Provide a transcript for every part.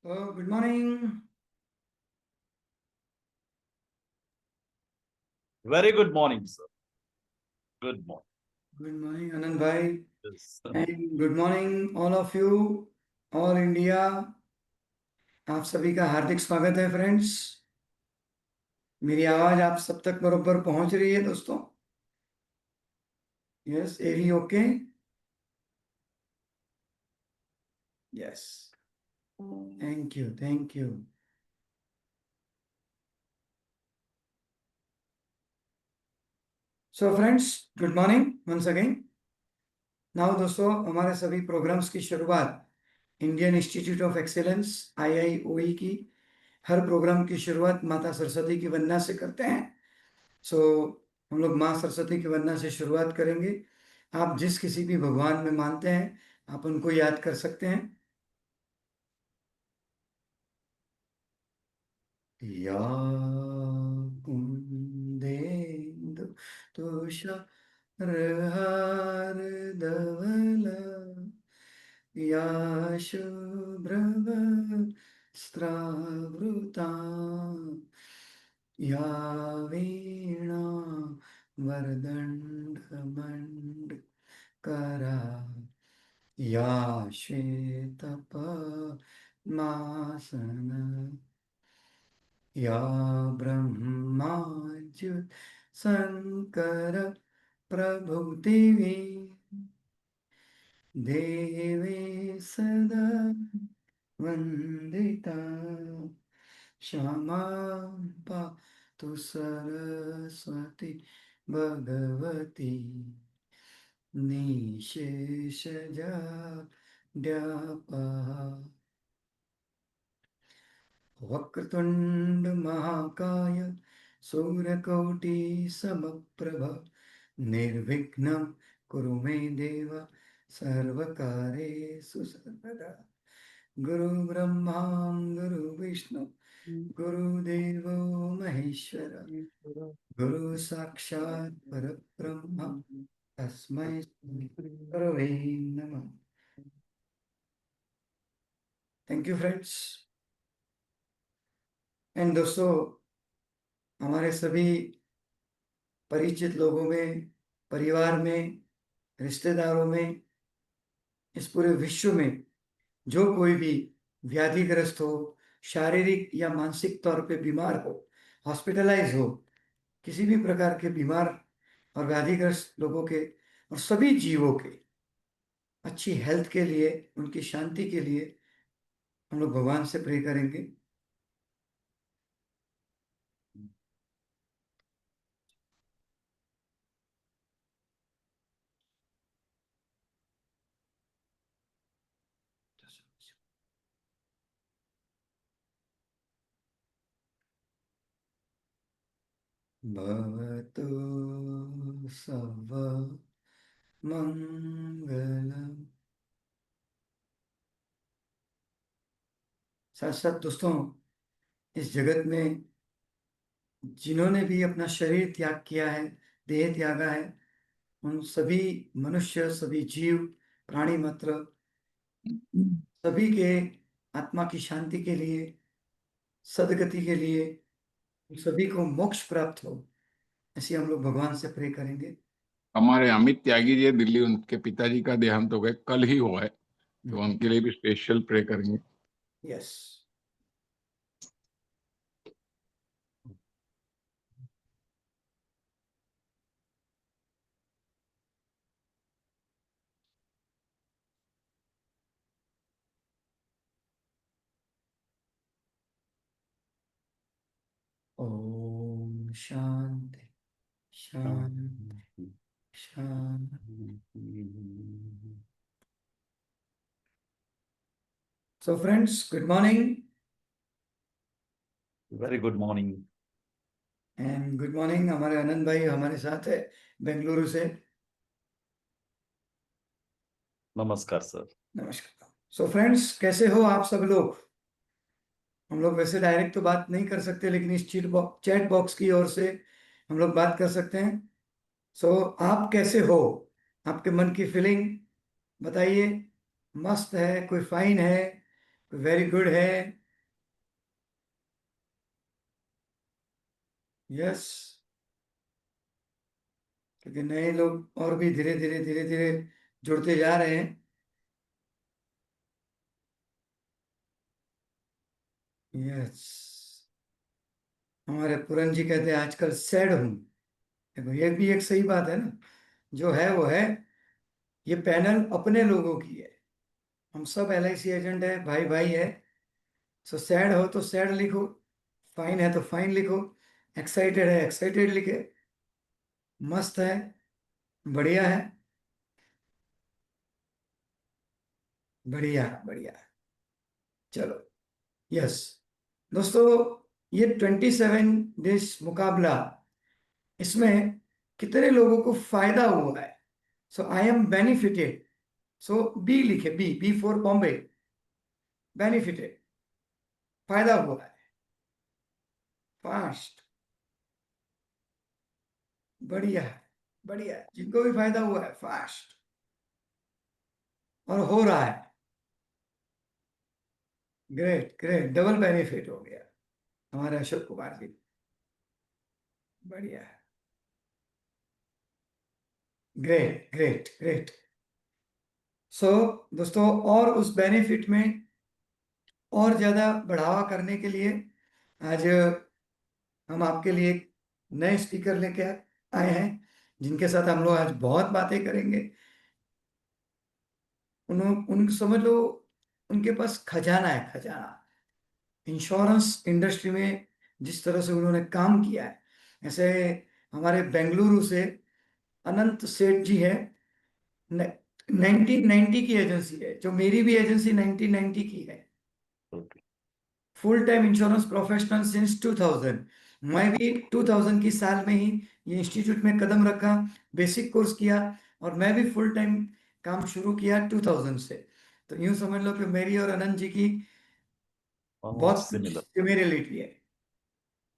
Good morning. Very good morning, sir. Good morning. Good morning Anand भाई Yes. And good morning all of you, all India. आप सभी का हार्दिक स्वागत है friends. मेरी आवाज आप सब तक बरोबर पहुंच रही है दोस्तों? Yes, AV okay? Yes, thank you thank you. So friends, good morning once again. Now दोस्तों, हमारे सभी प्रोग्राम्स की शुरुआत Indian institute of Excellence IIOE की हर प्रोग्राम की शुरुआत माता सरस्वती की वंदना से करते हैं। सो हम लोग माँ सरस्वती की वंदना से शुरुआत करेंगे। आप जिस किसी भी भगवान में मानते हैं, आप उनको याद कर सकते हैं। या कुंदेन्दु तुषारहार धवल या शुभ्रवस्त्रावृता या वीणा वरदण्डमण्डकरा या श्वेतपद्मासना या ब्रह्माच्युत शंकर प्रभुदेवी देवी सदा वंदिता क्षमा पातु सरस्वती भगवती निशेषजाड्यापहा वक्रतुंड महाकाय सूर्यकोटि समप्रभ निर्विघ्नं कुरु मे देव सर्वकार्येषु सर्वदा। गुरु ब्रह्मा गुरु विष्णु गुरुदेवो महेश्वर गुरु साक्षात् परब्रह्म तस्मै श्री गुरवे नमः। Thank you friends. एंड दोस्तों, हमारे सभी परिचित लोगों में, परिवार में, रिश्तेदारों में, इस पूरे विश्व में जो कोई भी व्याधिग्रस्त हो, शारीरिक या मानसिक तौर पे बीमार हो, हॉस्पिटलाइज हो, किसी भी प्रकार के बीमार और व्याधिग्रस्त लोगों के और सभी जीवों के अच्छी हेल्थ के लिए, उनकी शांति के लिए हम लोग भगवान से प्रे करेंगे। भवतु सर्व मंगलम। साथ साथ दोस्तों, इस जगत में जिन्होंने भी अपना शरीर त्याग किया है, देह त्यागा है, उन सभी मनुष्य, सभी जीव, प्राणी मात्र, सभी के आत्मा की शांति के लिए, सदगति के लिए, सभी को मोक्ष प्राप्त हो, ऐसे हम लोग भगवान से प्रे करेंगे। हमारे अमित त्यागी जी दिल्ली, उनके पिताजी का देहांत हो गए, कल ही हुआ है, तो उनके लिए भी स्पेशल प्रे करेंगे। यस। ओम शांति शांति शांति। So friends, good morning Very good morning. And good morning. हमारे आनंद भाई हमारे साथ है बेंगलुरु से। नमस्कार सर। नमस्कार। सो फ्रेंड्स, कैसे हो आप सब लोग? हम लोग वैसे डायरेक्ट तो बात नहीं कर सकते, लेकिन इस चैट बॉक्स की ओर से हम लोग बात कर सकते हैं। सो आप कैसे हो? आपके मन की फीलिंग बताइए। मस्त है, कोई फाइन है, वेरी गुड है? यस, क्योंकि नए लोग और भी धीरे धीरे धीरे धीरे जुड़ते जा रहे हैं। यस, हमारे पूरन जी कहते हैं आजकल सैड हूं। देखो ये भी एक सही बात है ना, जो है वो है। ये पैनल अपने लोगों की है, हम सब LIC एजेंट है, भाई भाई है। सो सैड हो तो सैड लिखो, फाइन है तो फाइन लिखो, एक्साइटेड है एक्साइटेड लिखे। मस्त है, बढ़िया है, बढ़िया बढ़िया। चलो, यस दोस्तों, ये 27 डेज मुकाबला, इसमें कितने लोगों को फायदा हुआ है? So I am benefited. So B लिखे, B, B for Bombay, benefited, फायदा हुआ है। फास्ट, बढ़िया है, बढ़िया है, जिनको भी फायदा हुआ है फास्ट, और हो रहा है। ग्रेट ग्रेट, डबल बेनिफिट हो गया हमारे अशोक कुमार जी, बढ़िया है। Great great great. सो दोस्तों, और उस बेनिफिट में और ज्यादा बढ़ावा करने के लिए आज हम आपके लिए एक नए स्पीकर लेके आए हैं, जिनके साथ हम लोग आज बहुत बातें करेंगे। उनको समझ लो, उनके पास खजाना है, खजाना। इंश्योरेंस इंडस्ट्री में जिस तरह से उन्होंने काम किया है, ऐसे हमारे बेंगलुरु से अनंत सेठ जी है। 1990 की एजेंसी है, जो मेरी भी एजेंसी 1990 की है। Okay. Full time insurance professional since 2000। मैं भी 2000 की साल में ही ये इंस्टीट्यूट में कदम रखा, बेसिक कोर्स किया, और मैं भी फुल टाइम काम शुरू किया 2000 से। तो यूं समझ लो कि मेरी और अनंत जी की बहुत Almost कुछ similar. सिमिलरिटी है,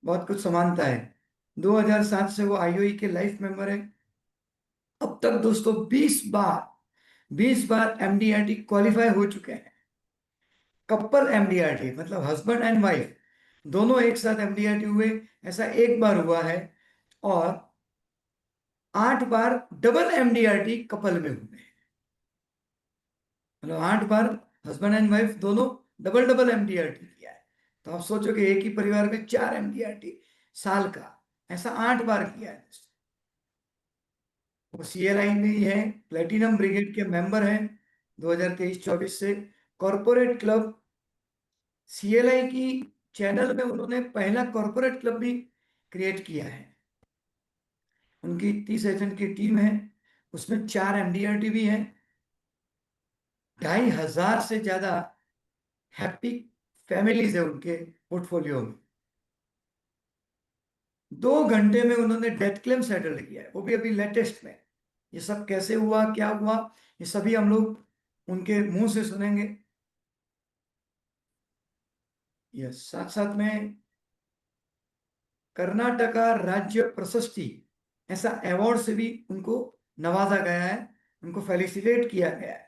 बहुत कुछ समानता है। 2007 से वो IOE के लाइफ मेंबर है। अब तक दोस्तों 20 बार MDRT क्वालिफाई हो चुके हैं। कपल MDRT मतलब हस्बैंड एंड वाइफ दोनों एक साथ MDRT हुए, ऐसा एक बार हुआ है। और 8 बार डबल MDRT कपल में हुए हैं। मतलब 8 बार हस्बैंड एंड वाइफ दोनों डबल डबल MDRT किया है। तो आप सोचो कि एक ही परिवार में 4 MDRT साल का, ऐसा 8 बार किया है। वो CLI में ही है, प्लेटिनम ब्रिगेड के मेंबर हैं 2023-24 से। कॉरपोरेट क्लब, CLI की चैनल में उन्होंने पहला कॉरपोरेट क्लब भी क्रिएट किया है। उनकी 30 एजेंट की टीम है, उसमें 4 MDRT भी हैं। 2500 से ज्यादा हैप्पी फैमिलीज है उनके पोर्टफोलियो में। 2 घंटे में उन्होंने डेथ क्लेम सेटल किया है, वो भी अभी लेटेस्ट में। ये सब कैसे हुआ, क्या हुआ, ये सभी हम लोग उनके मुंह से सुनेंगे। ये साथ साथ में कर्नाटका राज्य प्रशस्ति, ऐसा अवार्ड से भी उनको नवाजा गया है, उनको फेलिसिटेट किया गया है।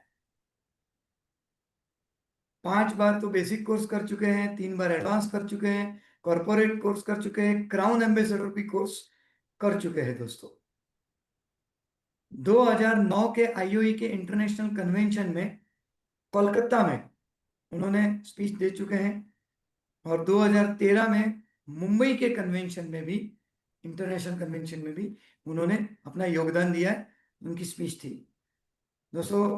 5 बार तो बेसिक कोर्स कर चुके हैं, 3 बार एडवांस कर चुके हैं, कॉर्पोरेट कोर्स कर चुके हैं, क्राउन एम्बेसडर भी कोर्स कर चुके हैं दोस्तों। 2009 के IOE के इंटरनेशनल कन्वेंशन में कोलकाता में उन्होंने स्पीच दे चुके हैं, और 2013 में मुंबई के कन्वेंशन में भी, इंटरनेशनल कन्वेंशन में भी उन्होंने अपना योगदान दिया है। उनकी स्पीच थी दोस्तों।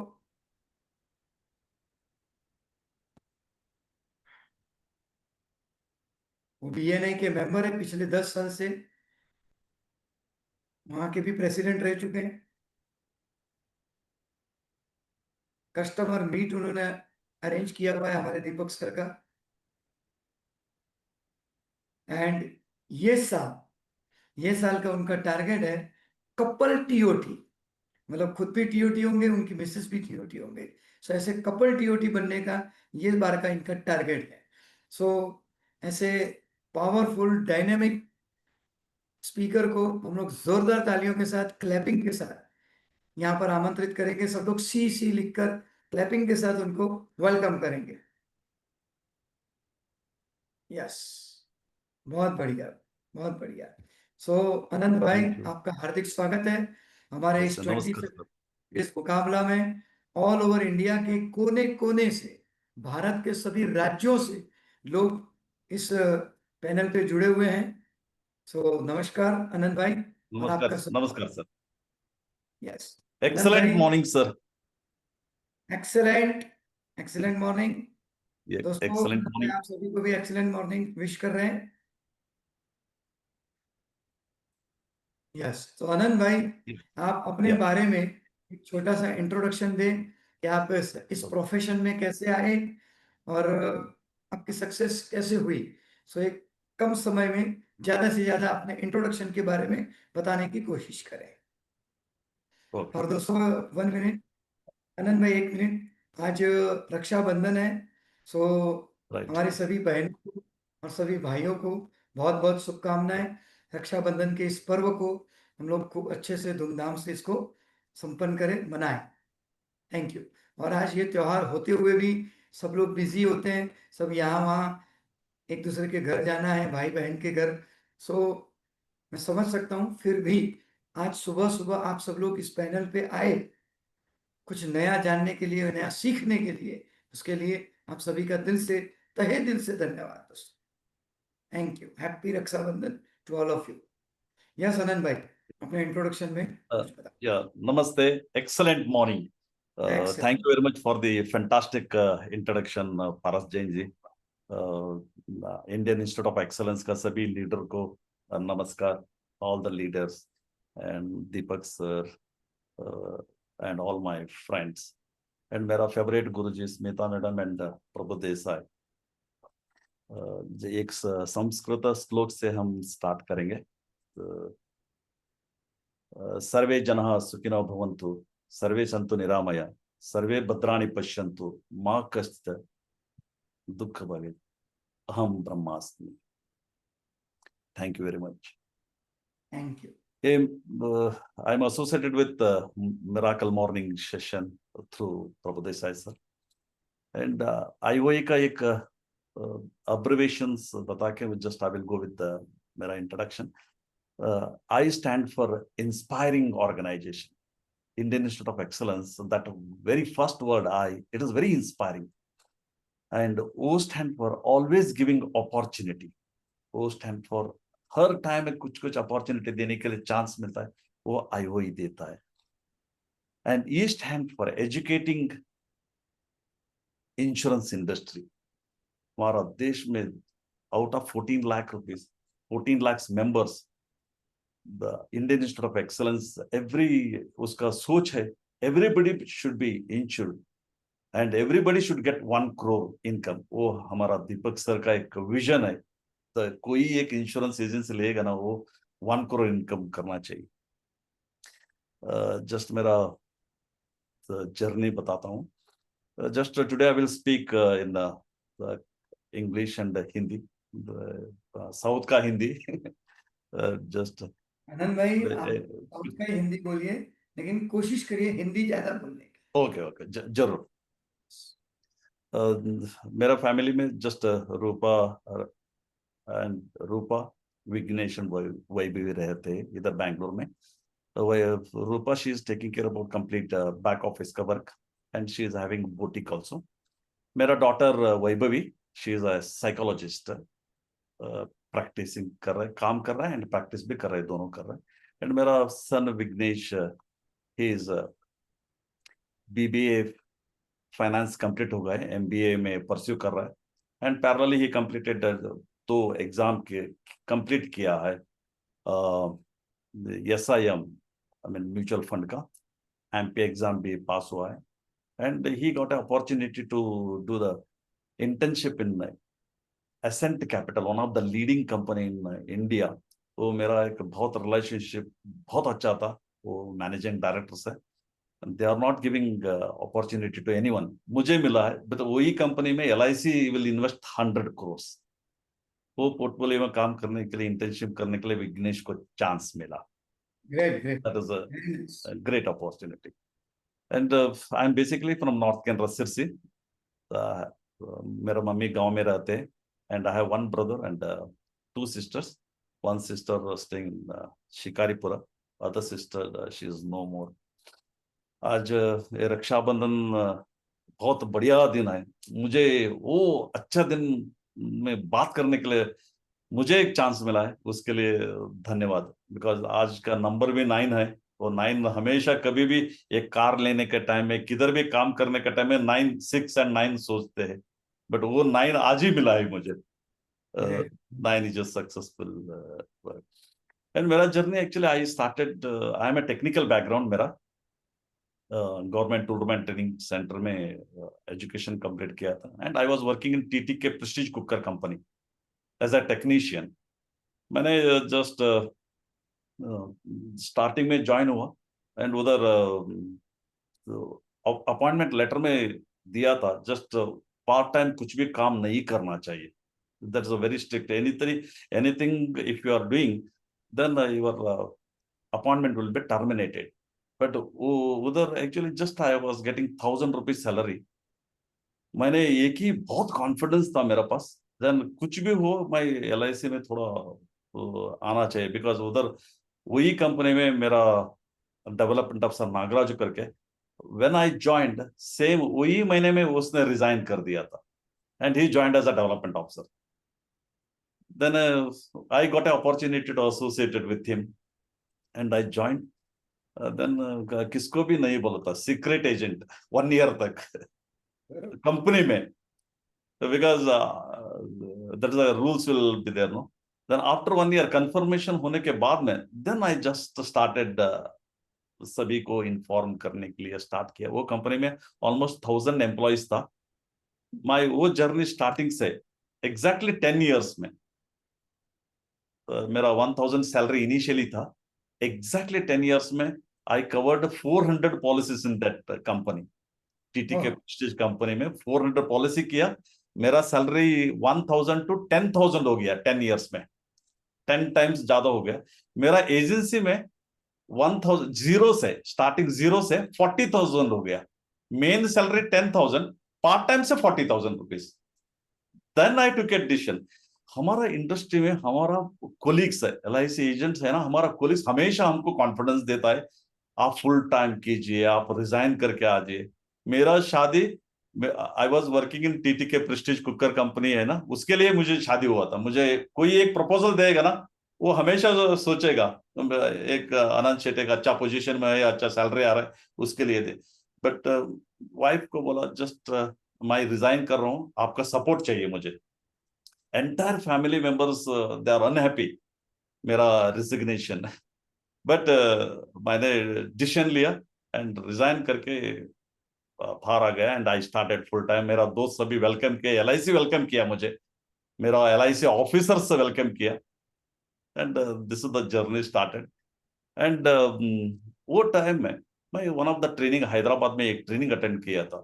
वो BNI के मेंबर है, पिछले 10 साल से वहां के भी प्रेसिडेंट रह चुके हैं। कस्टमर मीट उन्होंने अरेंज किया हुआ है हमारे दीपक सर का। एंड ये साल का उनका टारगेट है कपल TOT, मतलब खुद भी TOT होंगे, उनकी मिसेस भी TOT होंगे। सो ऐसे कपल TOT बनने का ये बार का इनका टारगेट है। सो ऐसे पावरफुल डायनेमिक स्पीकर को हम लोग जोरदार तालियों के साथ, क्लैपिंग के साथ यहाँ पर आमंत्रित करेंगे। सब लोग सी लिखकर क्लैपिंग के साथ उनको वेलकम करेंगे। यस, बहुत बढ़िया, बहुत बढ़िया। सो आनंद भाई, Thank you. आपका हार्दिक स्वागत है हमारे Yes, इस sir. 20 नमस्कार सर. इस मुकाबला में। ऑल ओवर इंडिया के कोने कोने से, भारत के सभी राज्यों से लोग इस पैनल पे जुड़े हुए हैं। सो नमस्कार आनंद भाई, और आपका नमस्कार सर. यस आनंद Excellent भाई, morning sir. Excellent, excellent morning दोस्तों। Excellent मैं morning. आप सभी को भी एक्सेलेंट मॉर्निंग विश कर रहे हैं। यस, तो आनंद भाई, आप अपने Yeah. बारे में एक छोटा सा इंट्रोडक्शन दें कि आप इस प्रोफेशन में कैसे आए और आपकी सक्सेस कैसे हुई। सो एक कम समय में ज्यादा से ज्यादा अपने इंट्रोडक्शन के बारे में बताने की कोशिश करें। Okay. और दोस्तों 1 मिनट, आनंद भाई 1 मिनट, आज रक्षाबंधन है। सो Right. हमारी सभी बहनों को और सभी भाइयों को बहुत बहुत शुभकामनाएं। रक्षाबंधन के इस पर्व को हम लोग खूब अच्छे से धूमधाम से इसको संपन्न करें, मनाएं। Thank you. और आज ये त्योहार होते हुए भी सब लोग बिजी होते हैं, सब यहाँ वहाँ एक दूसरे के घर जाना है, भाई बहन के घर। सो मैं समझ सकता हूँ, फिर भी आज सुबह सुबह आप सब लोग इस पैनल पे आए कुछ नया जानने के लिए, नया सीखने के लिए। उसके लिए आप सभी का दिल से, तहे दिल से धन्यवाद दोस्तों। Thank you. Happy Rakshabandhan to all of you. Yes Anand भाई, अपने इंट्रोडक्शन में कुछ बता। Yeah. Namaste. Excellent morning. Thank Excellent. you very much for the fantastic introduction, Paras Jain ji. Indian Institute of Excellence का सभी लीडर को नमस्कार. All the leaders and Deepak sir and all my friends. And मेरा favourite गुरुजी Smita madam and Prabhu Desai. एक संस्कृत श्लोक से हम स्टार्ट करेंगे. सर्वे जनाः सुखिनो भवन्तु, सर्वे सन्तु निरामया, सर्वे भद्राणि पश्यन्तु, मा कश्चित् दुःख भवेत्, अहम ब्रह्मास्मि. Thank you very much. Thank you. I'm associated with Miracle Morning session through Prabhu Desai sir. And IOA का एक abbreviations बता के just I will go with मेरा introduction. I stand for inspiring organization. Indian Institute of Excellence, that very first word it is very inspiring. And O stand for always giving opportunity. O stand for her time में कुछ कुछ opportunity देने के लिए chance मिलता है, वो IOE देता है. And E stand for educating insurance industry. हमारा देश में out of 14 lakh rupees, 14 lakh members, the Indian institute of excellence every उसका सोच है everybody should be insured and everybody should get 1 crore income. वो हमारा दीपक सर का एक विजन है. तो कोई एक इंश्योरेंस एजेंसी लेगा ना, वो 1 करोड़ इनकम करना चाहिए. जस्ट मेरा जर्नी बताता हूँ. Just today I will speak in the English and Hindi, South का हिंदी. Just आनंद भाई, आप साउथ का हिंदी बोलिए, लेकिन कोशिश करिए हिंदी ज्यादा बोलने की. ओके जरूर. मेरा फैमिली में जस्ट रूपा एंड रूपा विघ्नेश वैभवी रहते हैं इधर बैंगलोर में. Rupa she is taking care about complete back office का work and she is having boutique also. मेरा daughter Vaibhavi, she is a psychologist, practicing कर रहा है, काम कर रहा है and practice भी कर रहा है, दोनों कर रहा है. And मेरा son Vighnesh, he is BBA finance complete हो गए, MBA में परस्यू कर रहा है. And parallelly he completed 2 exam के कंप्लीट किया है, SIM I mean mutual fund का MP एग्जाम भी पास हुआ है. And he got an opportunity to do the internship in Ascent Capital, one of the leading company in India. वो मेरा एक बहुत रिलेशनशिप बहुत अच्छा था वो मैनेजिंग डायरेक्टर से. They are not giving opportunity to anyone. मुझे मिला है, but वही कंपनी में LIC will invest 100 crores. वो पोर्टफोलियो में काम करने के लिए, इंटर्नशिप करने के लिए विघ्नेश को चांस मिला. Great. That is a great opportunity. And I'm basically from North Canara, Sirsi. मेरा मम्मी गांव में रहते हैं and I have one brother and two sisters. One sister staying in Shikaripura, other sister she is no more. आज ये रक्षाबंधन बहुत बढ़िया दिन है। मुझे वो अच्छा दिन में बात करने के लिए मुझे एक चांस मिला है, उसके लिए धन्यवाद। बिकॉज आज का नंबर भी 9 है, और 9 हमेशा कभी भी एक कार लेने के टाइम में, किधर भी काम करने के टाइम में 9, 6 एंड 9 सोचते हैं, बट वो 9 आज ही मिला है मुझे। 9 is a successful work. And मेरा journey actually I started, I am a technical background मेरा। गवर्नमेंट टूर्नामेंट ट्रेनिंग सेंटर में एजुकेशन कंप्लीट किया था, and I was working in TTK Prestige cooker company as a technician. मैंने just starting में join हुआ, and उधर appointment letter में दिया था जस्ट पार्ट टाइम कुछ भी काम नहीं करना चाहिए। That is a very strict, anything if you are doing then your appointment will be terminated. But उधर actually just I was getting 1000 rupees salary. मैंने एक ही बहुत कॉन्फिडेंस था मेरे पास, देन कुछ भी हो मैं LIC में थोड़ा आना चाहिए, बिकॉज उधर वही कंपनी में मेरा डेवलपमेंट अफसर नागराज करके, व्हेन आई जॉइंड सेम वही महीने में उसने रिजाइन कर दिया था, and he joined as a development officer. Then I got a opportunity to associated with him, and I joined. Then किसको भी नहीं बोला था, सीक्रेट एजेंट 1 ईयर तक कंपनी में, because that is the rules will be there, no? Then after 1 year confirmation होने के बाद में, then I just started सभी को इन्फॉर्म करने के लिए स्टार्ट किया। वो कंपनी में ऑलमोस्ट 1000 एम्प्लॉइज था। माय वो जर्नी स्टार्टिंग से एग्जैक्टली 10 इयर्स में, मेरा 1000 सैलरी इनिशियली था, एग्जैक्टली 10 इयर्स में I covered 400 policies in that company. TT के प्रेस्टीज कंपनी में 400 पॉलिसी किया। मेरा सैलरी 1000 to 10,000 हो गया 10 इयर्स में, 10 टाइम्स ज्यादा हो गया। मेरा एजेंसी में 1000 जीरो से, स्टार्टिंग जीरो से 40,000 हो गया। मेन सैलरी 10,000, पार्ट टाइम से 40,000 rupees. Then I took a decision. हमारा इंडस्ट्री में हमारा कोलिग्स है, LIC एजेंट्स है ना, हमारा कोलिग्स हमेशा हमको कॉन्फिडेंस देता है, आप फुल टाइम कीजिए, आप रिजाइन करके आ जाइए। मेरा शादी, I was working in TTK Prestige cooker company है ना, उसके लिए मुझे शादी हुआ था। मुझे कोई एक प्रपोजल देगा ना, वो हमेशा सोचेगा एक आनंद शेट्टी का अच्छा पोजीशन में है, अच्छा सैलरी आ रहा है, उसके लिए दे। बट वाइफ को बोला जस्ट मैं रिजाइन कर रहा हूँ, आपका सपोर्ट चाहिए मुझे। Entire family members they are unhappy मेरा रिजिग्नेशन, बट मैंने डिसीजन लिया एंड रिजाइन करके बाहर आ गया, and I started full time. मेरा दोस्त सभी वेलकम किया, LIC वेलकम किया मुझे, मेरा LIC ऑफिसर से वेलकम किया, and this is the journey started. And वो टाइम में मैं one of the training Hyderabad में एक ट्रेनिंग अटेंड किया था,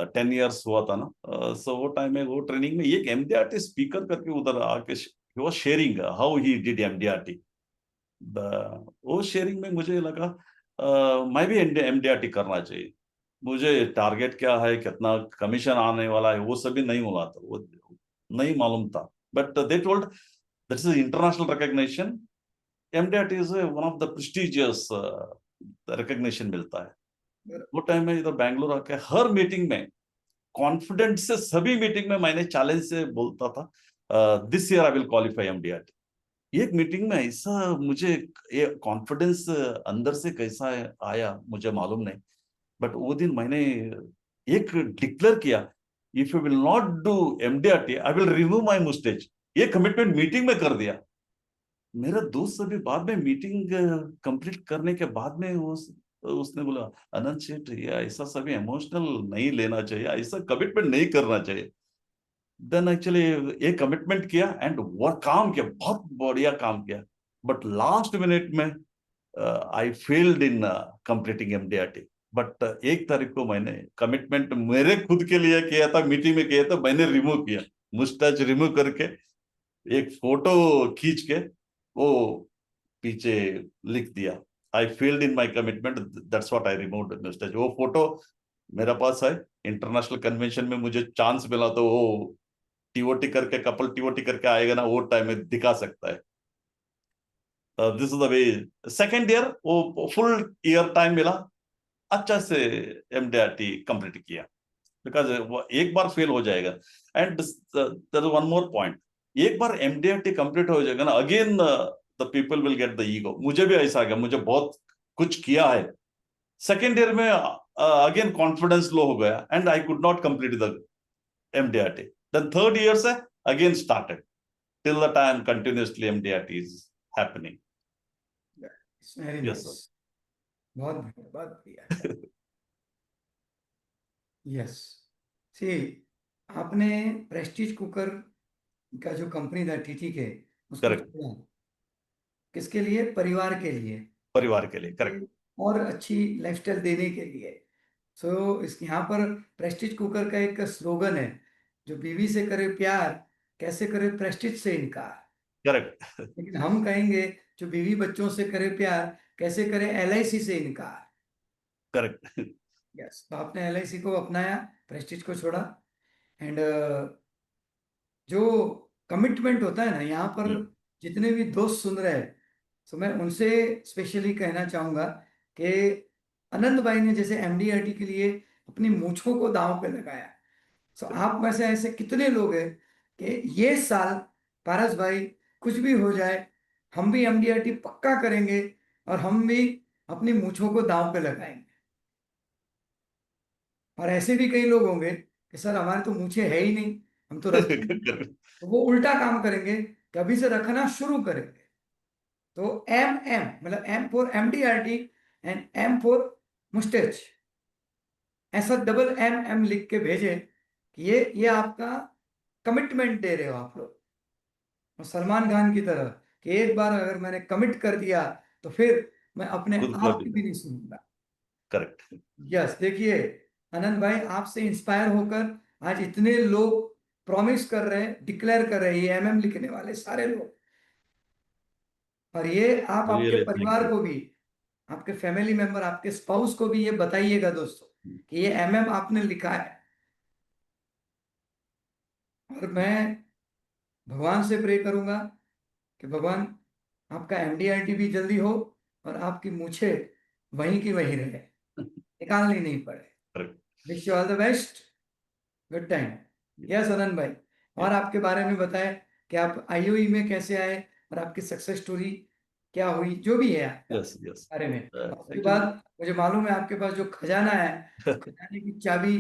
10 इयर्स हुआ था ना। सो वो टाइम में वो ट्रेनिंग में एक MDRT स्पीकर करके उधर आके वो sharing how he did MDRT। वो शेयरिंग में मुझे लगा मैं भी MDRT करना चाहिए। मुझे टारगेट क्या है, कितना कमीशन आने वाला है, वो सभी नहीं हुआ था, वो नहीं मालूम था। But they told that is international recognition, MDRT is one of the prestigious recognition मिलता है। वो टाइम में इधर बैंगलोर आके हर मीटिंग में कॉन्फिडेंस से, सभी मीटिंग में मैंने चैलेंज से बोलता था this year I will qualify MDRT। एक मीटिंग में ऐसा मुझे ये कॉन्फिडेंस अंदर से कैसा आया मुझे मालूम नहीं, बट वो दिन मैंने एक डिक्लेयर किया, if you will not do MDRT I will remove my moustache. ये कमिटमेंट मीटिंग में कर दिया। मेरा दोस्त सभी बाद में मीटिंग कंप्लीट करने के बाद में उसने बोला अनंत शेठ ये ऐसा सभी इमोशनल नहीं लेना चाहिए, ऐसा कमिटमेंट नहीं करना चाहिए। देन एक्चुअली ये कमिटमेंट किया एंड वर्क काम किया, बहुत बढ़िया काम किया। बट लास्ट मिनट में I failed in completing MDRT। But 1 तारीख को मैंने कमिटमेंट मेरे खुद के लिए किया था, मीटिंग में किया था, मैंने रिमूव किया, मुस्टैच रिमूव करके एक फोटो खींच के वो पीछे लिख दिया, I failed in my commitment, that's what I removed moustache. वो फोटो मेरे पास है, इंटरनेशनल कन्वेंशन में मुझे चांस मिला तो वो टीओटी करके, कपल टीओटी करके आएगा ना, वो टाइम में दिखा सकता है। This is the way. Second year वो फुल ईयर टाइम मिला, अच्छा से एमडीआरटी कंप्लीट किया, बिकॉज वो एक बार फेल हो जाएगा। And there is one more point, एक बार एमडीआरटी कंप्लीट हो जाएगा ना, again the people will get the ego. मुझे भी ऐसा आ गया, मुझे बहुत कुछ किया है, सेकेंड ईयर में अगेन कॉन्फिडेंस लो हो गया and I could not complete the MDRT. Then third year से again started till the time continuously MDRT is happening. It's very Yes, nice. बहुत बढ़िया। यस, सी आपने प्रेस्टीज कुकर का जो company था TTK, उसको Correct. छोड़ा, किसके लिए? परिवार के लिए, परिवार के लिए, करेक्ट। और अच्छी लाइफस्टाइल देने के लिए। सो इस यहाँ पर प्रेस्टीज कुकर का एक स्लोगन है, जो बीवी से करे प्यार, कैसे करे प्रेस्टीज से इनकार। करेक्ट। लेकिन हम कहेंगे, जो बीवी बच्चों से करे प्यार, कैसे करे LIC से इनकार। करेक्ट। यस, तो आपने LIC को अपनाया, प्रेस्टीज को छोड़ा। एंड जो कमिटमेंट होता है ना, यहाँ पर जितने भी दोस्त सुन रहे हैं, तो मैं उनसे स्पेशली कहना चाहूंगा कि आनंद भाई ने जैसे MDRT के लिए अपनी मूंछों को दांव पे लगाया, तो आप में से ऐसे कितने लोग हैं कि ये साल पारस भाई कुछ भी हो जाए, हम भी MDRT पक्का करेंगे और हम भी अपनी मूंछों को दांव पे लगाएंगे। और ऐसे भी कई लोग होंगे कि सर हमारे तो मूंछें है ही नहीं, हम तो रखते ही नहीं। तो वो उल्टा काम करेंगे कि अभी से रखना शुरू करेंगे। तो MM मतलब M for MDRT and M for moustache, ऐसा डबल MM लिख के भेजे कि ये आपका कमिटमेंट दे रहे हो आप लोग। और सलमान खान की तरह कि एक बार अगर मैंने कमिट कर दिया तो फिर मैं अपने आप की भी नहीं सुनूंगा। करेक्ट। यस, देखिए आनंद भाई, आपसे इंस्पायर होकर आज इतने लोग प्रॉमिस कर रहे हैं, डिक्लेयर कर रहे हैं, ये MM लिखने वाले सारे लोग। और ये आप आपके रियली थैंक परिवार यू। को भी, आपके फैमिली मेंबर, आपके स्पाउस को भी ये बताइएगा दोस्तों कि ये MM आपने लिखा है। और मैं भगवान से प्रे करूंगा कि भगवान आपका MDRT भी जल्दी हो और आपकी मूछे वहीं की वहीं रहे, निकालनी नहीं पड़े। Correct. Wish you all the best, good time. Yes Anand भाई, और आपके बारे में बताएं कि आप IOE में कैसे आए और आपकी सक्सेस स्टोरी क्या हुई, जो भी है आपका यस, यस। बारे में। उसके एक्चुअली बाद मुझे मालूम है आपके पास जो खजाना है, तो खजाने की चाबी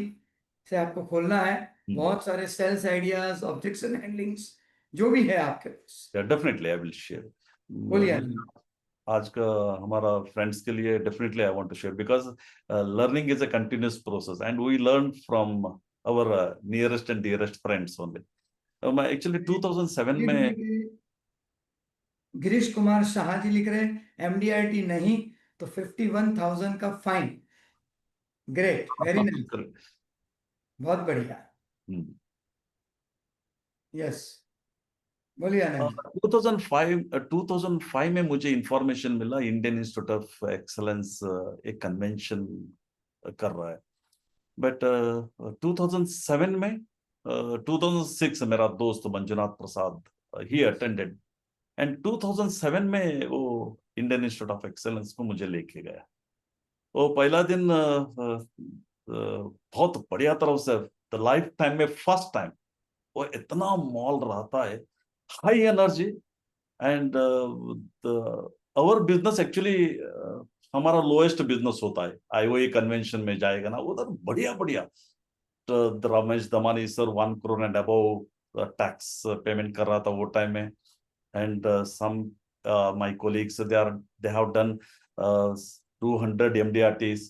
से आपको खोलना है बहुत सारे सेल्स आइडियाज, ऑब्जेक्शन हैंडलिंग्स, जो भी है आपके पास। Definitely I will share. बोलिए आनंद। आज का हमारा फ्रेंड्स के लिए definitely I want to share, because learning is a continuous process and we learn from our nearest and dearest friends only. मैं एक्चुअली 2007 ये भी में देखिए, गिरीश कुमार शाह जी लिख रहे हैं MDRT नहीं तो 51,000 का फाइन। ग्रेट, वेरी नाइस, बहुत बढ़िया। यस, बोलिए आनंद। 2005 में मुझे इंफॉर्मेशन मिला इंडियन इंस्टीट्यूट ऑफ एक्सलेंस एक कन्वेंशन कर रहा है, बट 2007 में 2006 मेरा दोस्त मंजुनाथ प्रसाद ही अटेंडेड, एंड 2007 में वो इंडियन इंस्टीट्यूट ऑफ एक्सलेंस को मुझे लेके गया। वो पहला दिन बहुत बढ़िया तरह से, द लाइफ टाइम में फर्स्ट टाइम वो इतना मॉल रहता है, high energy, and our business actually हमारा लोएस्ट बिजनेस होता है। IOE कन्वेंशन में जाएगा ना उधर बढ़िया बढ़िया, Ramesh Damani sir 1 crore and above tax payment कर रहा था वो टाइम में, and some my colleagues they have done 200 MDRTs,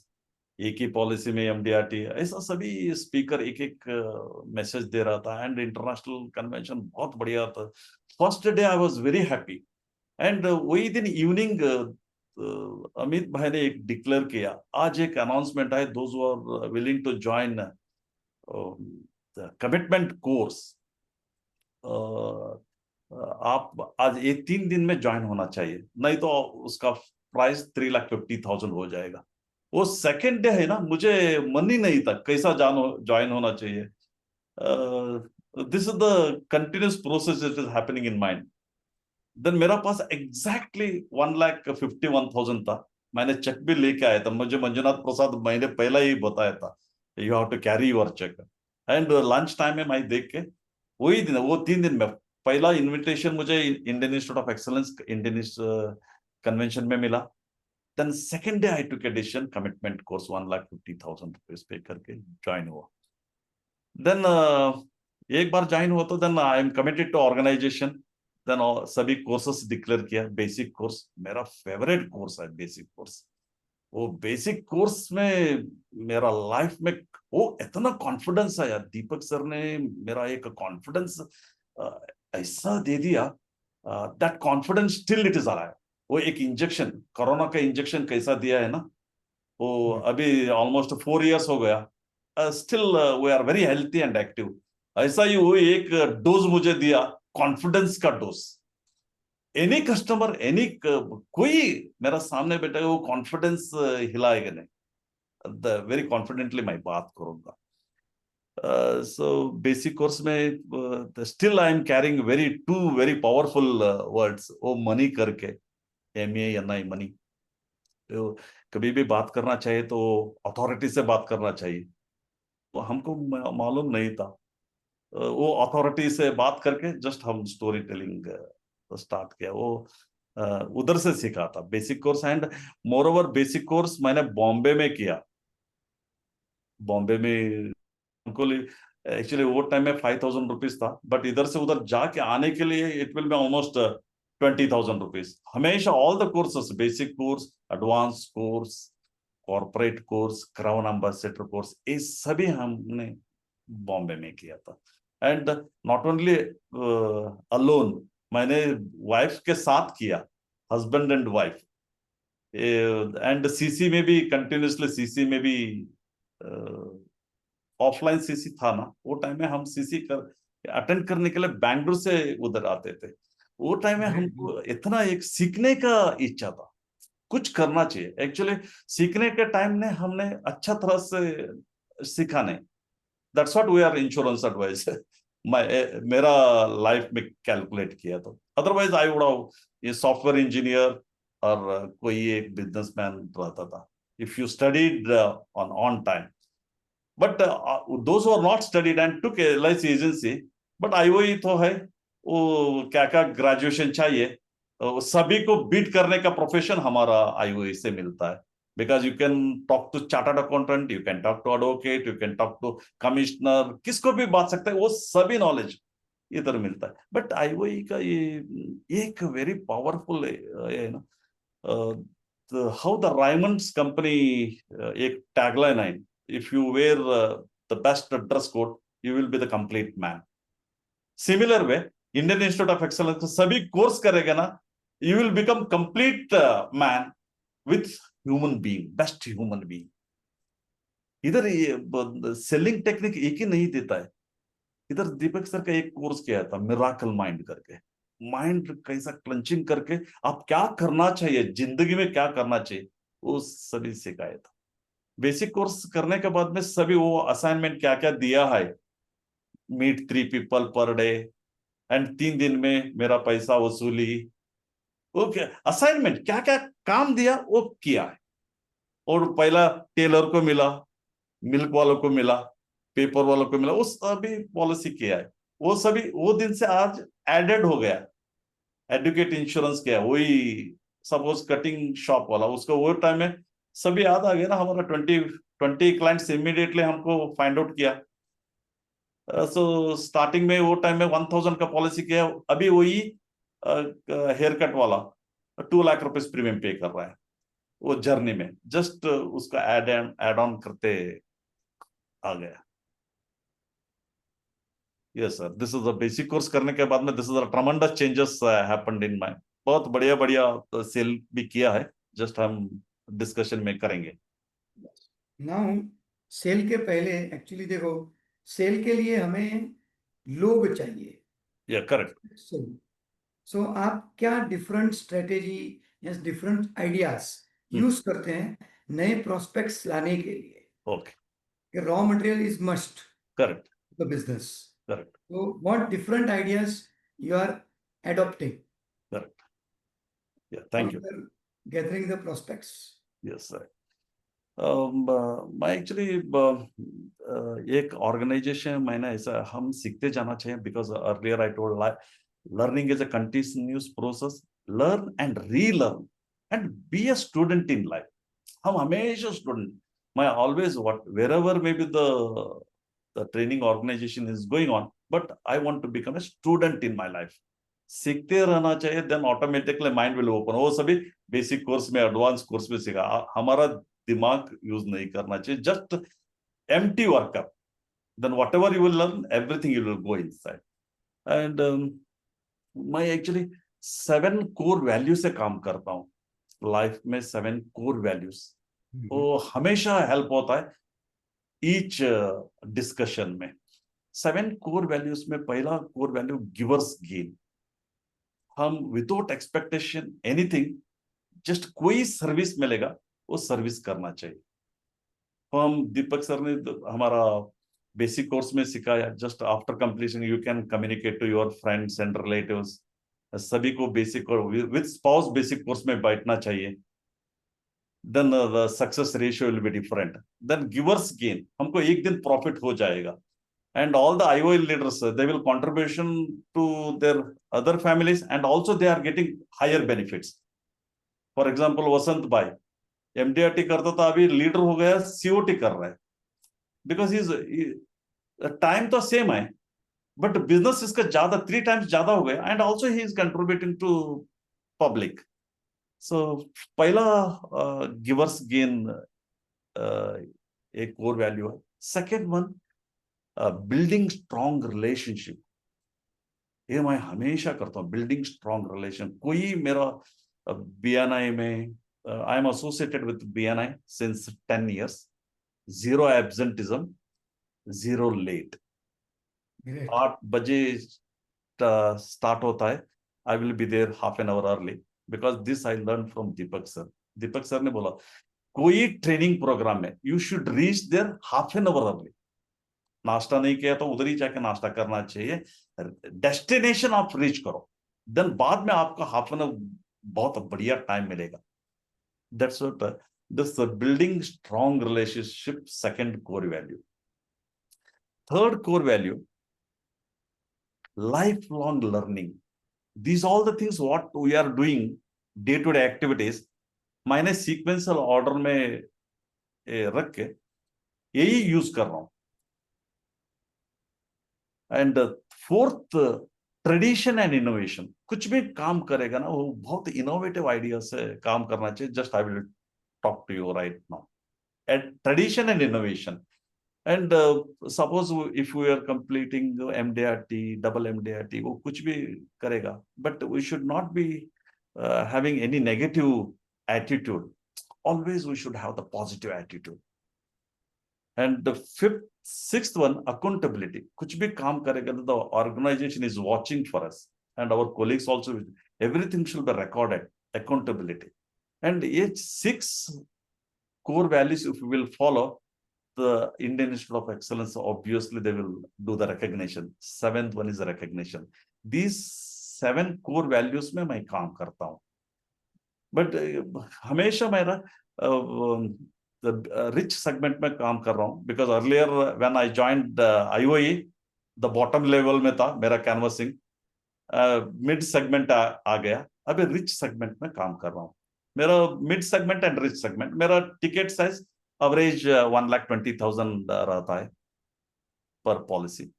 एक ही पॉलिसी में MDRT, ऐसा सभी स्पीकर एक एक मैसेज दे रहा था, एंड इंटरनेशनल कन्वेंशन बहुत बढ़िया था। First day I was very happy, and वही दिन इवनिंग अमित भाई ने एक डिक्लेयर किया, आज एक अनाउंसमेंट है, those who are willing to join commitment course, आप आज ये 3 दिन में ज्वाइन होना चाहिए, नहीं तो उसका प्राइस 3,50,000 हो जाएगा। वो सेकेंड डे है ना, मुझे मन ही नहीं था कैसा ज्वाइन होना चाहिए. This is the continuous process it is happening in mind. Then मेरा पास एग्जैक्टली 1,51,000 था. मैंने चेक भी लेके आया था, मुझे मंजुनाथ प्रसाद महीने पहला ही बताया था, you have to carry your check. And lunch time में मैं देख के वही दिन, वो 3 दिन में पहला इनविटेशन मुझे Indian institute of excellence, Indian convention में मिला. Then second day I took a decision, commitment course 1,50,000 rupees pay करके ज्वाइन हुआ. देन एक बार ज्वाइन हुआ तो then I am committed to organisation. Then सभी कोर्सेस डिक्लेयर किया. बेसिक कोर्स मेरा फेवरेट कोर्स है, बेसिक कोर्स. वो बेसिक कोर्स में मेरा लाइफ में वो इतना कॉन्फिडेंस आया. दीपक सर ने मेरा एक कॉन्फिडेंस ऐसा दे दिया, that confidence still it is alive. वो एक इंजेक्शन, कोरोना का इंजेक्शन कैसा दिया है ना, वो अभी ऑलमोस्ट 4 इयर्स हो गया. Still we are very healthy and active. ऐसा ही वो एक डोज मुझे दिया, कॉन्फिडेंस का डोज. एनी कस्टमर, एनी कोई मेरा सामने बैठा है, वो कॉन्फिडेंस हिलाएगा नहीं. वेरी कॉन्फिडेंटली मैं बात करूंगा. सो बेसिक कोर्स में still I am carrying very powerful words. वो मनी करके, MENI मनी. तो कभी भी बात करना चाहिए तो अथॉरिटी से बात करना चाहिए. तो हमको मालूम नहीं था. वो अथॉरिटी से बात करके जस्ट हम स्टोरी टेलिंग स्टार्ट किया. वो उधर से सीखा था basic course. And more over basic course मैंने बॉम्बे में किया. बॉम्बे में हमको एक्चुअली वो टाइम में 5,000 रुपीज था, बट इधर से उधर जाके आने के लिए it will be almost 20,000 rupees. हमेशा all the courses, basic course, advance course, corporate course, crown ambassador course, ये सभी हमने बॉम्बे में किया था. एंड नॉट ओनली अलोन, मैंने वाइफ के साथ किया, husband and wife. And CC में भी कंटिन्यूसली, सीसी में भी ऑफलाइन सीसी था ना, वो टाइम में हम सीसी कर अटेंड करने के लिए बैंगलोर से उधर आते थे. वो टाइम में हमको इतना एक सीखने का इच्छा था, कुछ करना चाहिए. एक्चुअली सीखने के टाइम ने हमने अच्छा तरह से सीखा नहीं. That's what we are insurance advice. मेरा लाइफ में कैलकुलेट किया तो, अदरवाइज आई वुड हैव ये सॉफ्टवेयर इंजीनियर और कोई एक बिजनेसमैन रहता था, if you studied on time. But those are not studied and took LIC agency. But IOE तो है, वो क्या क्या ग्रेजुएशन चाहिए, सभी को बीट करने का प्रोफेशन हमारा IOE से मिलता है. Because you can talk to chartered accountant, you can talk to advocate, you can talk to commissioner, किसको भी बात सकते हैं, वो सभी नॉलेज इधर मिलता है. बट IOE का ये एक वेरी पावरफुल है ना. हाउ द रायमंड्स कंपनी, एक टैगलाइन है, if you wear the best dress code, you will be the complete man. Similar way, Indian Institute of Excellence सभी कोर्स करेगा ना, you will become complete man with human being, best human being. इधर ये selling technique एक ही नहीं देता है. इधर दीपक सर का एक कोर्स किया था, मिराकल माइंड करके. माइंड कैसा क्लंचिंग करके आप क्या करना चाहिए जिंदगी में, क्या करना चाहिए, वो सभी सिखाया था. बेसिक कोर्स करने के बाद में सभी वो असाइनमेंट क्या क्या दिया है, meet 3 people per day, and 3 दिन में मेरा पैसा वसूली. ओके, असाइनमेंट क्या क्या काम दिया वो किया है. और पहला टेलर को मिला, मिल्क वालों को मिला, पेपर वालों को मिला, वो सभी पॉलिसी किया है. वो सभी वो दिन से आज एडेड हो गया. एडुकेट इंश्योरेंस किया, वही सपोज कटिंग शॉप वाला, उसको वो टाइम में सभी याद आ गया ना. हमारा 20 क्लाइंट्स इमीडिएटली हमको फाइंड आउट किया. सो स्टार्टिंग में वो टाइम में 1,000 का पॉलिसी किया. अभी वही हेयर कट वाला 2 लाख रुपीस प्रीमियम पे कर रहा है. वो जर्नी में जस्ट उसका एड ऑन करते आ गया. Yes sir, this is the basic course करने के बाद में this is the tremendous changes happened in my. बहुत बढ़िया बढ़िया सेल भी किया है, जस्ट हम डिस्कशन में करेंगे. नाउ सेल के पहले एक्चुअली देखो, सेल के लिए हमें लोग चाहिए. या करेक्ट. सो आप क्या डिफरेंट स्ट्रेटेजी या डिफरेंट आइडियाज यूज करते हैं नए प्रोस्पेक्ट्स लाने के लिए ओके, कि raw material is must correct, the business. Correct, So what different ideas you are adopting correct. Thank you. after gathering the prospects? Yes, sir. मैं actually एक ऑर्गेनाइजेशन मैंने ऐसा हम सीखते जाना चाहिए because earlier I told learning is a continuous process. Learn and relearn and be a student in life. हम हमेशा स्टूडेंट. मैं always what wherever may be the training organisation is going on, but I want to become a student in my life. सीखते रहना चाहिए, then automatically mind will open. वो सभी basic course में, advance course में सीखा. हमारा दिमाग यूज नहीं करना चाहिए. Just empty workup, then whatever you will learn, everything you will go inside. And मैं एक्चुअली 7 कोर वैल्यू से काम करता हूँ लाइफ में. 7 कोर वैल्यूज वो हमेशा हेल्प होता है ईच डिस्कशन में. 7 कोर वैल्यूज में पहला कोर वैल्यू गिवर्स गेन. हम विदाउट एक्सपेक्टेशन एनीथिंग, जस्ट कोई सर्विस मिलेगा वो सर्विस करना चाहिए. हम दीपक सर ने हमारा बेसिक कोर्स में सिखाया. Just after completion you can communicate to your friends and relatives. सभी को बेसिक और विद स्पाउस बेसिक कोर्स में बैठना चाहिए. Then the success ratio will be different. Then givers gain, हमको एक दिन प्रॉफिट हो जाएगा. And all the IOL leaders, they will contribution to their other families, and also they are getting higher benefits. For example, वसंत भाई MDRT करता था, अभी leader हो गया, COT कर रहा है. बिकॉज टाइम तो सेम है, बट बिजनेस इसका ज्यादा 3 times ज्यादा हो गया. And also he is contributing to public. So पहला गिवर्स गेन एक कोर वैल्यू है. Second one, building strong relationship. ये मैं हमेशा करता हूँ, बिल्डिंग स्ट्रॉन्ग रिलेशन. कोई मेरा BNI में, I am associated with BNI since 10 years. 0 absenteeism, 0 late. 8 बजे स्टार्ट होता है, I will be there half an hour early, because this I learn from Deepak sir. Deepak sir ने बोला कोई ट्रेनिंग प्रोग्राम में you should reach there half an hour early. नाश्ता नहीं किया तो उधर ही जाके नाश्ता करना चाहिए. डेस्टिनेशन आप रीच करो, देन बाद में आपका हाफ एन आवर बहुत बढ़िया टाइम मिलेगा. That's what this building strong relationship, second core value. Third core value, lifelong learning. These all the things what we are doing day to day activities, मैंने sequential order में रख के यही use कर रहा हूं. And fourth, tradition and innovation. कुछ भी काम करेगा ना, वो बहुत इनोवेटिव आइडिया से काम करना चाहिए. Just I will talk to you right now. And tradition and innovation. And suppose if we are completing MDRT, double MDRT, वो कुछ भी करेगा, but we should not be having any negative attitude. Always we should have the positive attitude. And the sixth one, accountability. कुछ भी काम करेगा तो the organization is watching for us, and our colleagues also. Everything should be recorded. Accountability. And each 6 core values, if we will follow, the Indian Institute of Excellence, obviously they will do the recognition. 7th one is the recognition. These 7 core values में मैं काम करता हूँ. But हमेशा मेरा rich segment में काम कर रहा हूँ. Because earlier when I joined IOE, the bottom level में था मेरा कैनवसिंग. मिड सेगमेंट आ गया, अभी रिच सेगमेंट में काम कर रहा हूँ. मेरा mid segment and rich segment, मेरा टिकट साइज एवरेज 1,20,000 रहता है पर पॉलिसी.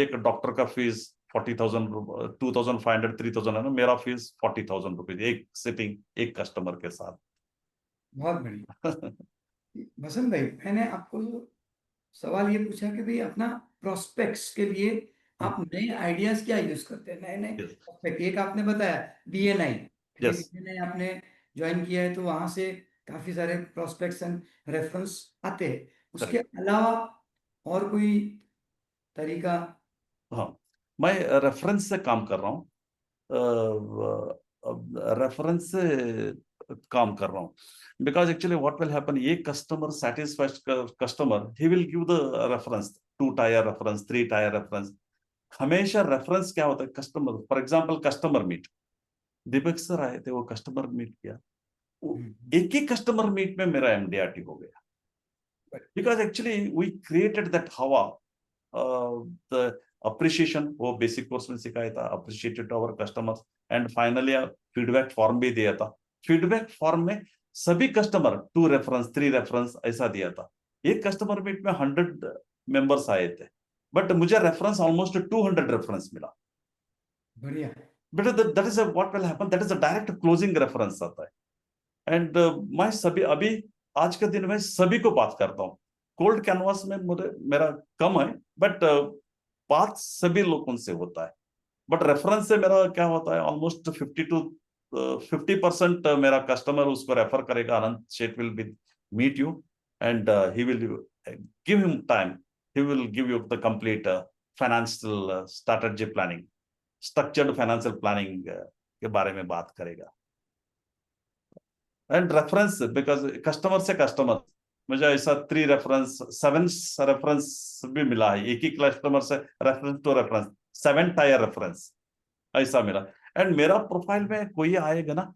एक डॉक्टर का फीस 40,000, 2,500, 3,000 है ना. मेरा फीस 40,000 रुपीज, एक सिटिंग एक कस्टमर के साथ. बहुत बढ़िया. वसंत भाई, मैंने आपको सवाल ये पूछा कि भाई अपना प्रोस्पेक्ट्स के लिए आप नए आइडियाज क्या यूज करते हैं, नए नए प्रोस्पेक्ट. एक आपने बताया BNI, BNI आपने ज्वाइन किया है, तो वहां से काफी सारे प्रोस्पेक्ट्स एंड रेफरेंस आते हैं. उसके अलावा और कोई तरीका? हाँ, मैं रेफरेंस से काम कर रहा हूँ. रेफरेंस से काम कर रहा हूँ. Because actually what will happen, a customer satisfied customer, he will give the reference, 2-tier reference, 3-tier reference. हमेशा रेफरेंस क्या होता है, customer, for example customer meet, Deepak sir आए थे, वो कस्टमर मीट किया, एक ही कस्टमर मीट में मेरा एमडीआरटी हो गया, because actually we created that हवा, द अप्रिशिएशन, वो बेसिक कोर्स में सिखाया था, appreciated our customers, and finally feedback form भी दिया था। फीडबैक फॉर्म में सभी कस्टमर 2 रेफरेंस 3 रेफरेंस ऐसा दिया था। एक कस्टमर मीट में 100 मेंबर्स आए थे, बट मुझे रेफरेंस ऑलमोस्ट 200 रेफरेंस मिला। बढ़िया। बेटा that is what will happen, that is a direct closing reference आता है। एंड मैं सभी अभी आज के दिन में सभी को बात करता हूँ। कोल्ड कैनवास में मेरा कम है, बट बात सभी लोगों से होता है। बट रेफरेंस से मेरा क्या होता है, ऑलमोस्ट 50% मेरा कस्टमर उसको रेफर करेगा, Anand Sheth will be meet you and he will give him time, he will give you the complete financial strategy planning, structured financial planning के बारे में बात करेगा। एंड रेफरेंस, बिकॉज कस्टमर से कस्टमर मुझे ऐसा 3 रेफरेंस 7 रेफरेंस भी मिला है, एक ही कस्टमर से reference to reference 7-tier reference ऐसा मिला। एंड मेरा प्रोफाइल में कोई आएगा ना,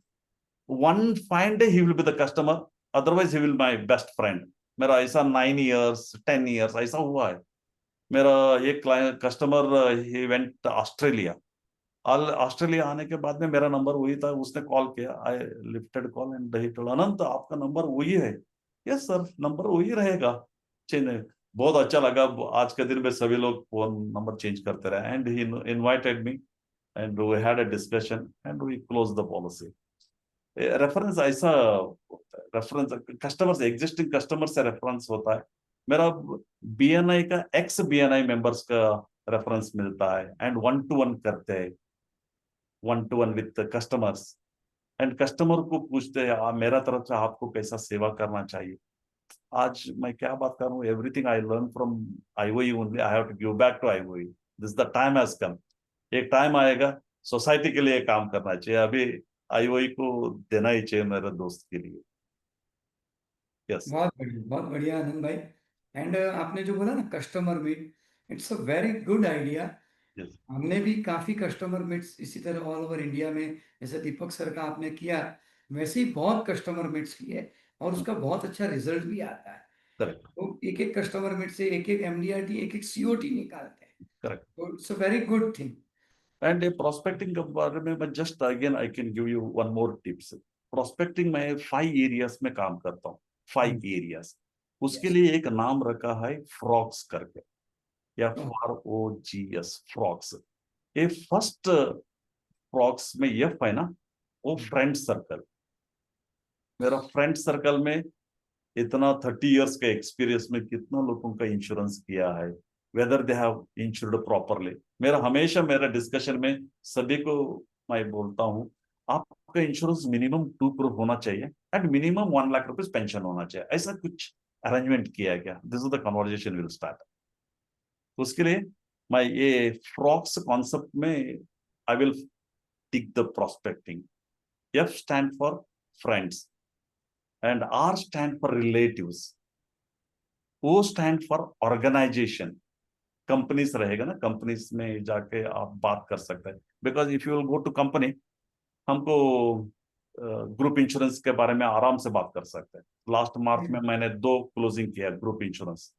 1 fine day he will be the customer, otherwise he will my best friend। मेरा ऐसा 9 years 10 years ऐसा हुआ है। मेरा एक client customer he went Australia, Australia आने के बाद में मेरा नंबर वही था, उसने कॉल किया, I lifted call and he told, Anant आपका नंबर वही है। यस सर, नंबर वही रहेगा, चेंज। बहुत अच्छा लगा, आज के दिन में सभी लोग फोन नंबर चेंज करते रहे, and he invited me and we had a discussion and we close the policy. Reference ऐसा होता है, रेफरेंस कस्टमर से, एग्जिस्टिंग कस्टमर से रेफरेंस होता है। मेरा बीएनआई का एक्स बीएनआई मेंबर्स का रेफरेंस मिलता है, एंड 1-to-1 करते हैं, 1-to-1 with customers, and customer को पूछते हैं मेरा तरफ से आपको कैसा सेवा करना चाहिए। आज मैं क्या बात कर रहा हूँ, everything I learn from IOE only, I have to give back to IOE, this the time has come. एक टाइम आएगा सोसाइटी के लिए काम करना चाहिए, अभी आईओई को देना ही चाहिए मेरे दोस्त के लिए। यस, बहुत बढ़िया आनंद भाई। एंड आपने जो बोला ना customer meet, it's a very good idea. Yes, हमने भी काफी कस्टमर मीट्स इसी तरह ऑल ओवर इंडिया में, जैसे दीपक सर का आपने किया, वैसे ही बहुत कस्टमर मीट्स किए और उसका बहुत अच्छा रिजल्ट भी आता है। करेक्ट तो एक एक कस्टमर मीट से एक एक एमडीआरटी, एक एक सीओटी निकालते हैं, करेक्ट। तो it's a very good thing. And ये प्रोस्पेक्टिंग के बारे में मैं just again I can give you one more tips. Prospecting में 5 एरियाज में काम करता हूँ, 5 एरियाज। उसके यस। लिए एक नाम रखा है फ्रॉक्स करके, या FROGS, फ्रॉक्स। ये फर्स्ट फ्रॉक्स में एफ है ना, वो फ्रेंड सर्कल। मेरा फ्रेंड सर्कल में इतना 30 इयर्स का एक्सपीरियंस में कितना लोगों का इंश्योरेंस किया है, whether they have insured properly. मेरा हमेशा मेरा डिस्कशन में सभी को मैं बोलता हूँ, आपका इंश्योरेंस मिनिमम 2 करोड़ होना चाहिए एंड मिनिमम 1 लाख रुपए पेंशन होना चाहिए, ऐसा कुछ अरेंजमेंट किया गया। This is the conversation will start. उसके लिए मैं ये फ्रॉक्स कॉन्सेप्ट में I will tick the prospecting. F stand for friends and R stand for relatives, O stand for organization। Companies रहेगा ना, कंपनीज में जाके आप बात कर सकते हैं, because if you will go to company, हमको ग्रुप इंश्योरेंस के बारे में आराम से बात कर सकते हैं। लास्ट मार्च में मैंने 2 क्लोजिंग किया group insurance,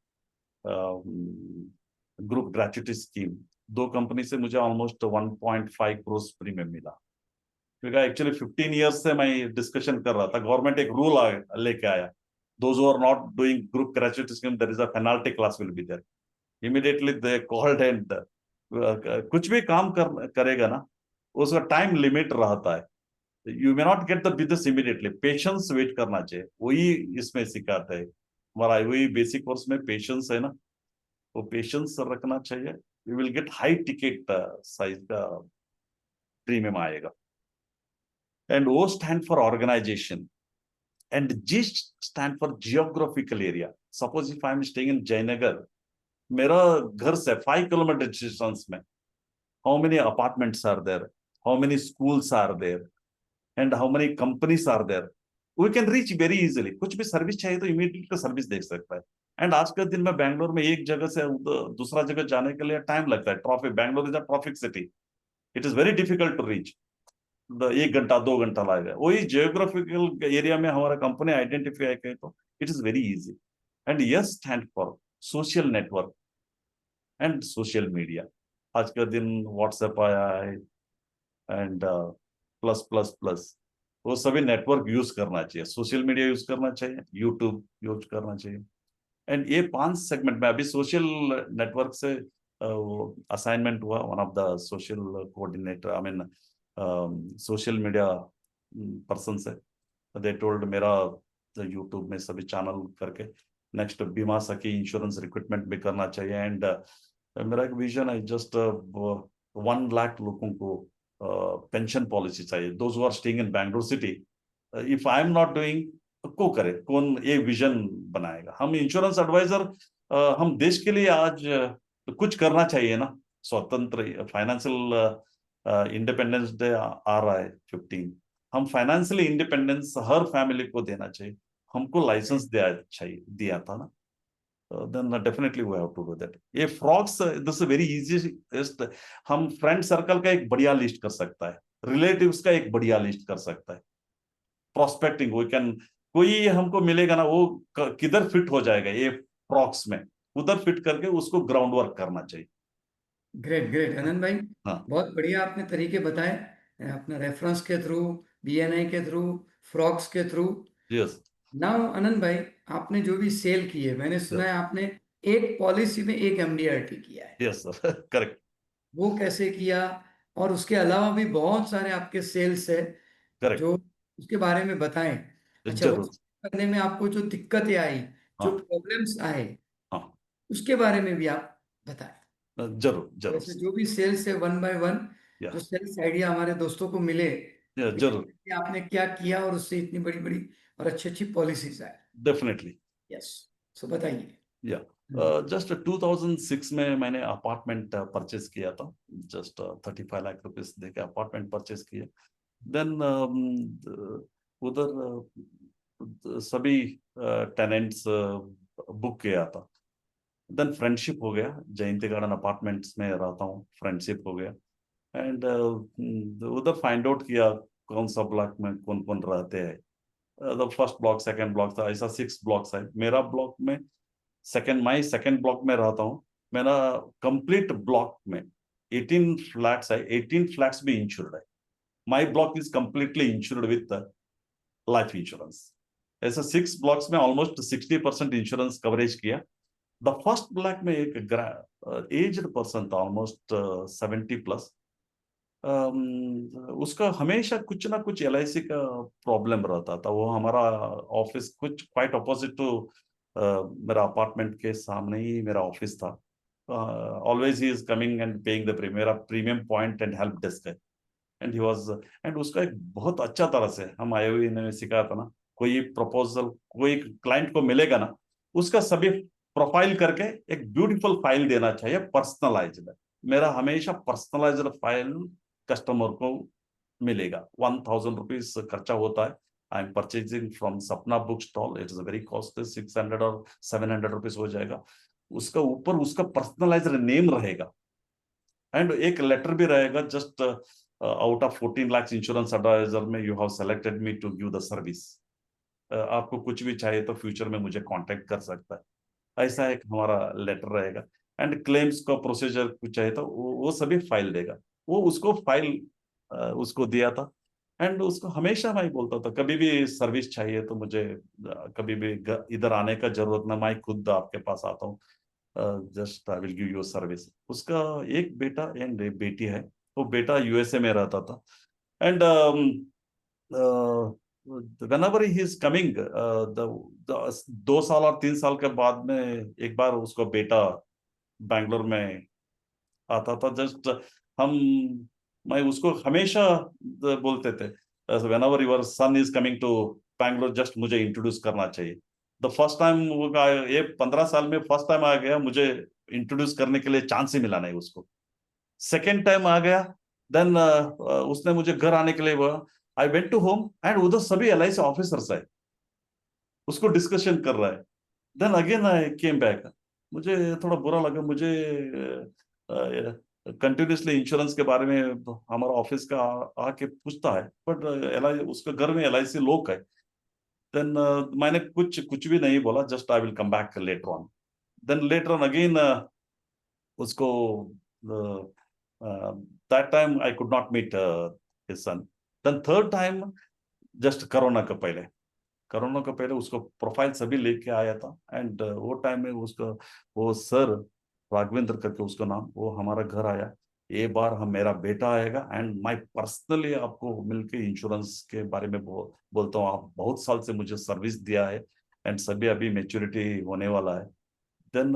group gratuity scheme. 2 company से मुझे ऑलमोस्ट 1.5 करोड़ प्रीमियम मिला, क्योंकि एक्चुअली 15 ईयर्स से मैं डिस्कशन कर रहा था। गवर्नमेंट एक रूल लेके आया, those who are not doing group gratuity scheme, there is a penalty class will be there. Immediately they called and कुछ भी काम करेगा ना, उसका टाइम लिमिट रहता है। You may not get the business immediately, patience wait करना चाहिए, वही इसमें सिखाते हैं। हमारा वही बेसिक कोर्स में पेशेंस है ना, वो पेशेंस रखना चाहिए, you will get high ticket size का प्रीमियम आएगा। And O stand for organization, and G stand for geographical area. Suppose if I am staying in Jayanagar, मेरा घर से 5 kilometer distance में, how many apartments are there, how many schools are there, and how many companies are there, we can reach very easily. कुछ भी service चाहिए तो immediately service देख सकता है। एंड आज के दिन में बैंगलोर में एक जगह से दूसरा जगह जाने के लिए टाइम लगता है। Traffic, Bangalore is a traffic city, it is very difficult to reach. 1 घंटा 2 घंटा लगेगा। वही जियोग्राफिकल एरिया में हमारा कंपनी आइडेंटिफाई करे तो it is very easy. And yes stand for social network and social media. आज का दिन व्हाट्सएप आया है एंड प्लस प्लस प्लस, वो सभी नेटवर्क यूज करना चाहिए, सोशल मीडिया यूज करना चाहिए, यूट्यूब यूज करना चाहिए। एंड ये 5 सेगमेंट में अभी सोशल नेटवर्क से असाइनमेंट हुआ। One of the social coordinator, I mean social media person से दे टोल्ड मेरा यूट्यूब में सभी चैनल करके नेक्स्ट बीमा सखी इंश्योरेंस रिक्रूटमेंट भी करना चाहिए। एंड मेरा एक विजन है, जस्ट 1 लाख लोगों को पेंशन पॉलिसी चाहिए, those who are staying in Bangalore city. If I am not doing, को करे कौन, ये विजन बनाएगा। हम इंश्योरेंस एडवाइजर, हम देश के लिए आज कुछ करना चाहिए ना। स्वतंत्र फाइनेंशियल इंडिपेंडेंस डे आ रहा है 15, हम फाइनेंशियली इंडिपेंडेंस हर फैमिली को देना चाहिए। हमको लाइसेंस दिया था ना, then definitely we have to do that। ये फ्रॉक्स, दिस इज वेरी इजीएस्ट। हम फ्रेंड सर्कल का एक बढ़िया लिस्ट कर सकता है, रिलेटिव्स का एक बढ़िया लिस्ट कर सकता है। प्रोस्पेक्टिंग वी कैन, कोई हमको मिलेगा ना, वो किधर फिट हो जाएगा ये फ्रॉक्स में, उधर फिट करके उसको ग्राउंड वर्क करना चाहिए। ग्रेट ग्रेट आनंद भाई, हाँ बहुत बढ़िया आपने तरीके बताए, अपना रेफरेंस के थ्रू, बीएनआई के थ्रू, फ्रॉक्स के थ्रू। यस नाउ आनंद भाई, आपने जो भी सेल की है, मैंने सुना है आपने एक पॉलिसी में एक एमडीआरटी किया है, यस सर करेक्ट वो कैसे किया? और उसके अलावा भी बहुत सारे आपके सेल्स है करेक्ट, जो, उसके बारे में बताएं। अच्छा, वो जरूर। करने में आपको जो दिक्कतें आई, जो हाँ प्रॉब्लम्स आए, हाँ उसके बारे में भी आप बताएं। जरूर जरूर वैसे जो भी सेल्स है 1 बाय 1, या जो सेल्स आइडिया हमारे दोस्तों को मिले कि जरूर आपने क्या किया और उससे इतनी बड़ी बड़ी और अच्छी अच्छी पॉलिसीज आए। डेफिनेटली यस, सो बताइए। या। जस्ट 2006 में मैंने अपार्टमेंट परचेज किया था। जस्ट 35 लाख रुपीस देके अपार्टमेंट परचेज किया। देन उधर सभी टेनेंट्स बुक किया था। देन फ्रेंडशिप हो गया, जयंती गार्डन अपार्टमेंट्स में रहता हूँ, फ्रेंडशिप हो गया। एंड उधर फाइंड आउट किया कौन सा ब्लॉक में कौन कौन रहते हैं। फर्स्ट ब्लॉक, सेकंड ब्लॉक था, ऐसा 6 ब्लॉक्स है मेरा ब्लॉक में। सेकंड ब्लॉक में रहता हूँ। मेरा कंप्लीट ब्लॉक में 18 फ्लैट्स है, 18 फ्लैट्स भी इंश्योर्ड है। My block is completely insured with life insurance. ऐसे 6 ब्लॉक्स में ऑलमोस्ट 60% इंश्योरेंस कवरेज किया। द फर्स्ट ब्लॉक में एक एज्ड पर्सन था, ऑलमोस्ट 70 प्लस। उसका हमेशा कुछ ना कुछ LIC का प्रॉब्लम रहता था। वो हमारा ऑफिस कुछ क्वाइट अपोजिट टू मेरा अपार्टमेंट के सामने ही मेरा ऑफिस था। Always he is coming and paying the premium, मेरा premium point and help desk है। एंड ही वाज, एंड उसका एक बहुत अच्छा तरह से हम IOE ने सिखाया था ना, कोई प्रपोजल कोई क्लाइंट को मिलेगा ना, उसका सभी प्रोफाइल करके एक ब्यूटीफुल फाइल देना चाहिए, पर्सनलाइज्ड। मेरा हमेशा पर्सनलाइज्ड फाइल कस्टमर को मिलेगा। 1000 रुपीज खर्चा होता है। I am purchasing from Sapna book stall, it is very costly, 600 और 700 रुपीज हो जाएगा। उसका ऊपर उसका पर्सनलाइज्ड नेम रहेगा एंड एक लेटर भी रहेगा, just out of 14 lakh insurance advisor में you have selected me to give the service. आपको कुछ भी चाहिए तो फ्यूचर में मुझे कांटेक्ट कर सकता है, ऐसा एक हमारा लेटर रहेगा। एंड क्लेम्स का प्रोसीजर कुछ चाहिए तो वो सभी फाइल देगा। वो उसको फाइल उसको दिया था। एंड उसको हमेशा मैं बोलता था, कभी भी सर्विस चाहिए तो मुझे कभी भी इधर आने का जरूरत ना, मैं खुद आपके पास आता हूँ, just I will give you service. उसका एक बेटा एंड एक बेटी है। वो बेटा USA में रहता था। And whenever he is coming, 2 साल और 3 साल के बाद में एक बार उसको बेटा बैंगलोर में आता था। जस्ट हम, मैं उसको हमेशा बोलते थे, whenever your son is coming to Bangalore, just मुझे इंट्रोड्यूस करना चाहिए। द फर्स्ट टाइम वो ये 15 साल में फर्स्ट टाइम आ गया, मुझे इंट्रोड्यूस करने के लिए चांस ही मिला नहीं उसको। सेकेंड टाइम आ गया, देन उसने मुझे घर आने के लिए बोला, I went to home and उधर सभी LIC ऑफिसर्स है, उसको डिस्कशन कर रहा है। Then again I came back, मुझे थोड़ा बुरा लगा, मुझे कंटिन्यूसली इंश्योरेंस के बारे में हमारा ऑफिस का आके पूछता है, बट उसके घर में LIC लोग है। देन मैंने कुछ कुछ भी नहीं बोला, just I will come back later on. Then later on again उसको that time I could not meet his son. Then third time just corona का पहले उसको प्रोफाइल सभी लेके आया था, एंड वो टाइम में उसका वो सर राघवेंद्र करके उसका नाम, वो हमारा घर आया, ये बार हम मेरा बेटा आएगा एंड मैं पर्सनली आपको मिलके इंश्योरेंस के बारे में बोलता हूँ, आप बहुत साल से मुझे सर्विस दिया है एंड सभी अभी मेच्योरिटी होने वाला है। देन